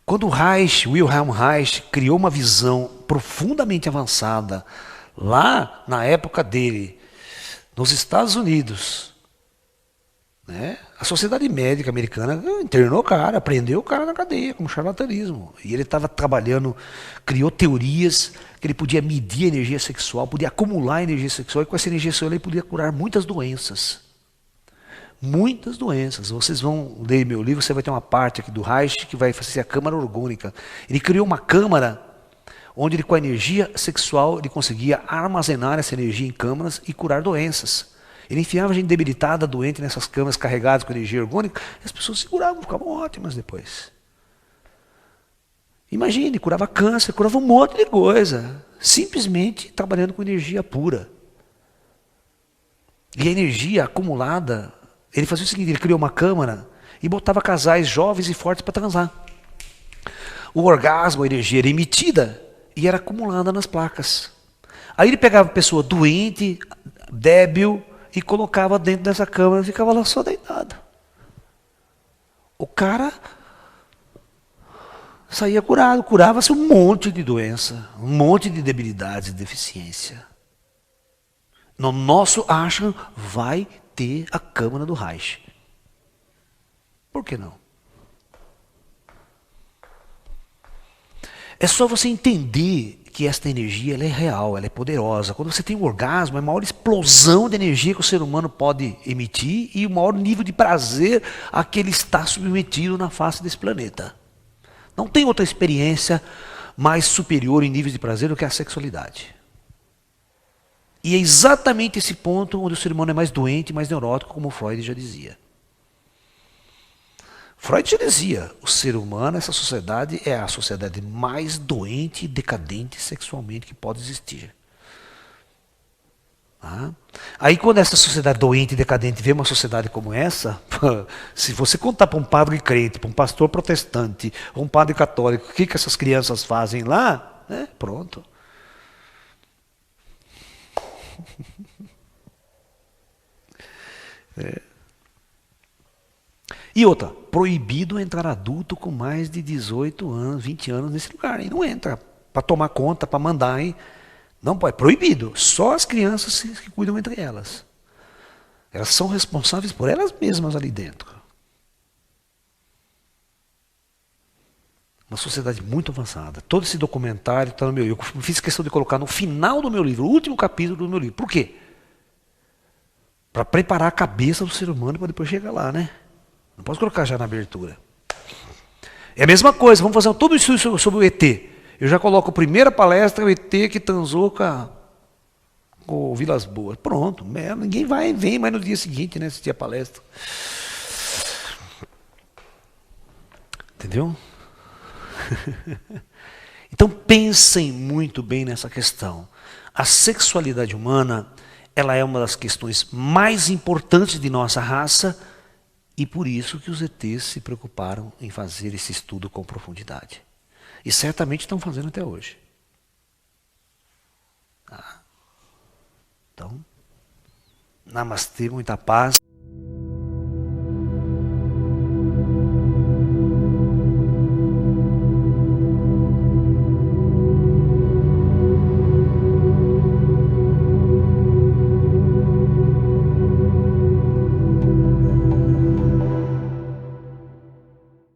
Quando o Reich, Wilhelm Reich, criou uma visão profundamente avançada, lá na época dele, nos Estados Unidos, né? A sociedade médica americana internou o cara, prendeu o cara na cadeia, como charlatanismo. E ele estava trabalhando, criou teorias que ele podia medir a energia sexual, podia acumular energia sexual, e com essa energia sexual ele podia curar muitas doenças. Muitas doenças. Vocês vão ler meu livro, você vai ter uma parte aqui do Reich que vai fazer a câmara orgânica. Ele criou uma câmara onde ele, com a energia sexual, ele conseguia armazenar essa energia em câmaras e curar doenças. Ele enfiava gente debilitada, doente, nessas câmaras carregadas com energia orgânica, e as pessoas seguravam, ficavam ótimas depois. Imagine, curava câncer, curava um monte de coisa. Simplesmente trabalhando com energia pura. E a energia acumulada, ele fazia o seguinte, ele criou uma câmara e botava casais jovens e fortes para transar. O orgasmo, a energia era emitida e era acumulada nas placas. Aí ele pegava a pessoa doente, débil, e colocava dentro dessa câmara e ficava lá só deitado. O cara saía curado, curava-se um monte de doença, um monte de debilidades e deficiência. No nosso ashram vai ter a câmara do Reich. Por que não? É só você entender que esta energia ela é real, ela é poderosa. Quando você tem um orgasmo, é a maior explosão de energia que o ser humano pode emitir e o maior nível de prazer a que ele está submetido na face desse planeta. Não tem outra experiência mais superior em níveis de prazer do que a sexualidade. E é exatamente esse ponto onde o ser humano é mais doente, mais neurótico, como Freud já dizia. Freud já dizia, o ser humano, essa sociedade, é a sociedade mais doente e decadente sexualmente que pode existir. Aí quando essa sociedade doente e decadente vê uma sociedade como essa, se você contar para um padre crente, para um pastor protestante, ou um padre católico, o que essas crianças fazem lá, pronto. E outra, proibido entrar adulto com mais de 18 anos, 20 anos nesse lugar. E não entra para tomar conta, para mandar. Hein? Não pode, é proibido. Só as crianças que cuidam entre elas. Elas são responsáveis por elas mesmas ali dentro. Uma sociedade muito avançada. Todo esse documentário está no meu livro. Eu fiz questão de colocar no final do meu livro, o último capítulo do meu livro. Por quê? Para preparar a cabeça do ser humano para depois chegar lá, né? Não posso colocar já na abertura. É a mesma coisa, vamos fazer todo isso sobre o ET. Eu já coloco a primeira palestra, o ET que transou com o Vilas Boas. Pronto, ninguém vem mais no dia seguinte, né, assistir a palestra. Entendeu? Então pensem muito bem nessa questão. A sexualidade humana, ela é uma das questões mais importantes de nossa raça e por isso que os ETs se preocuparam em fazer esse estudo com profundidade. E certamente estão fazendo até hoje. Então, namastê, muita paz.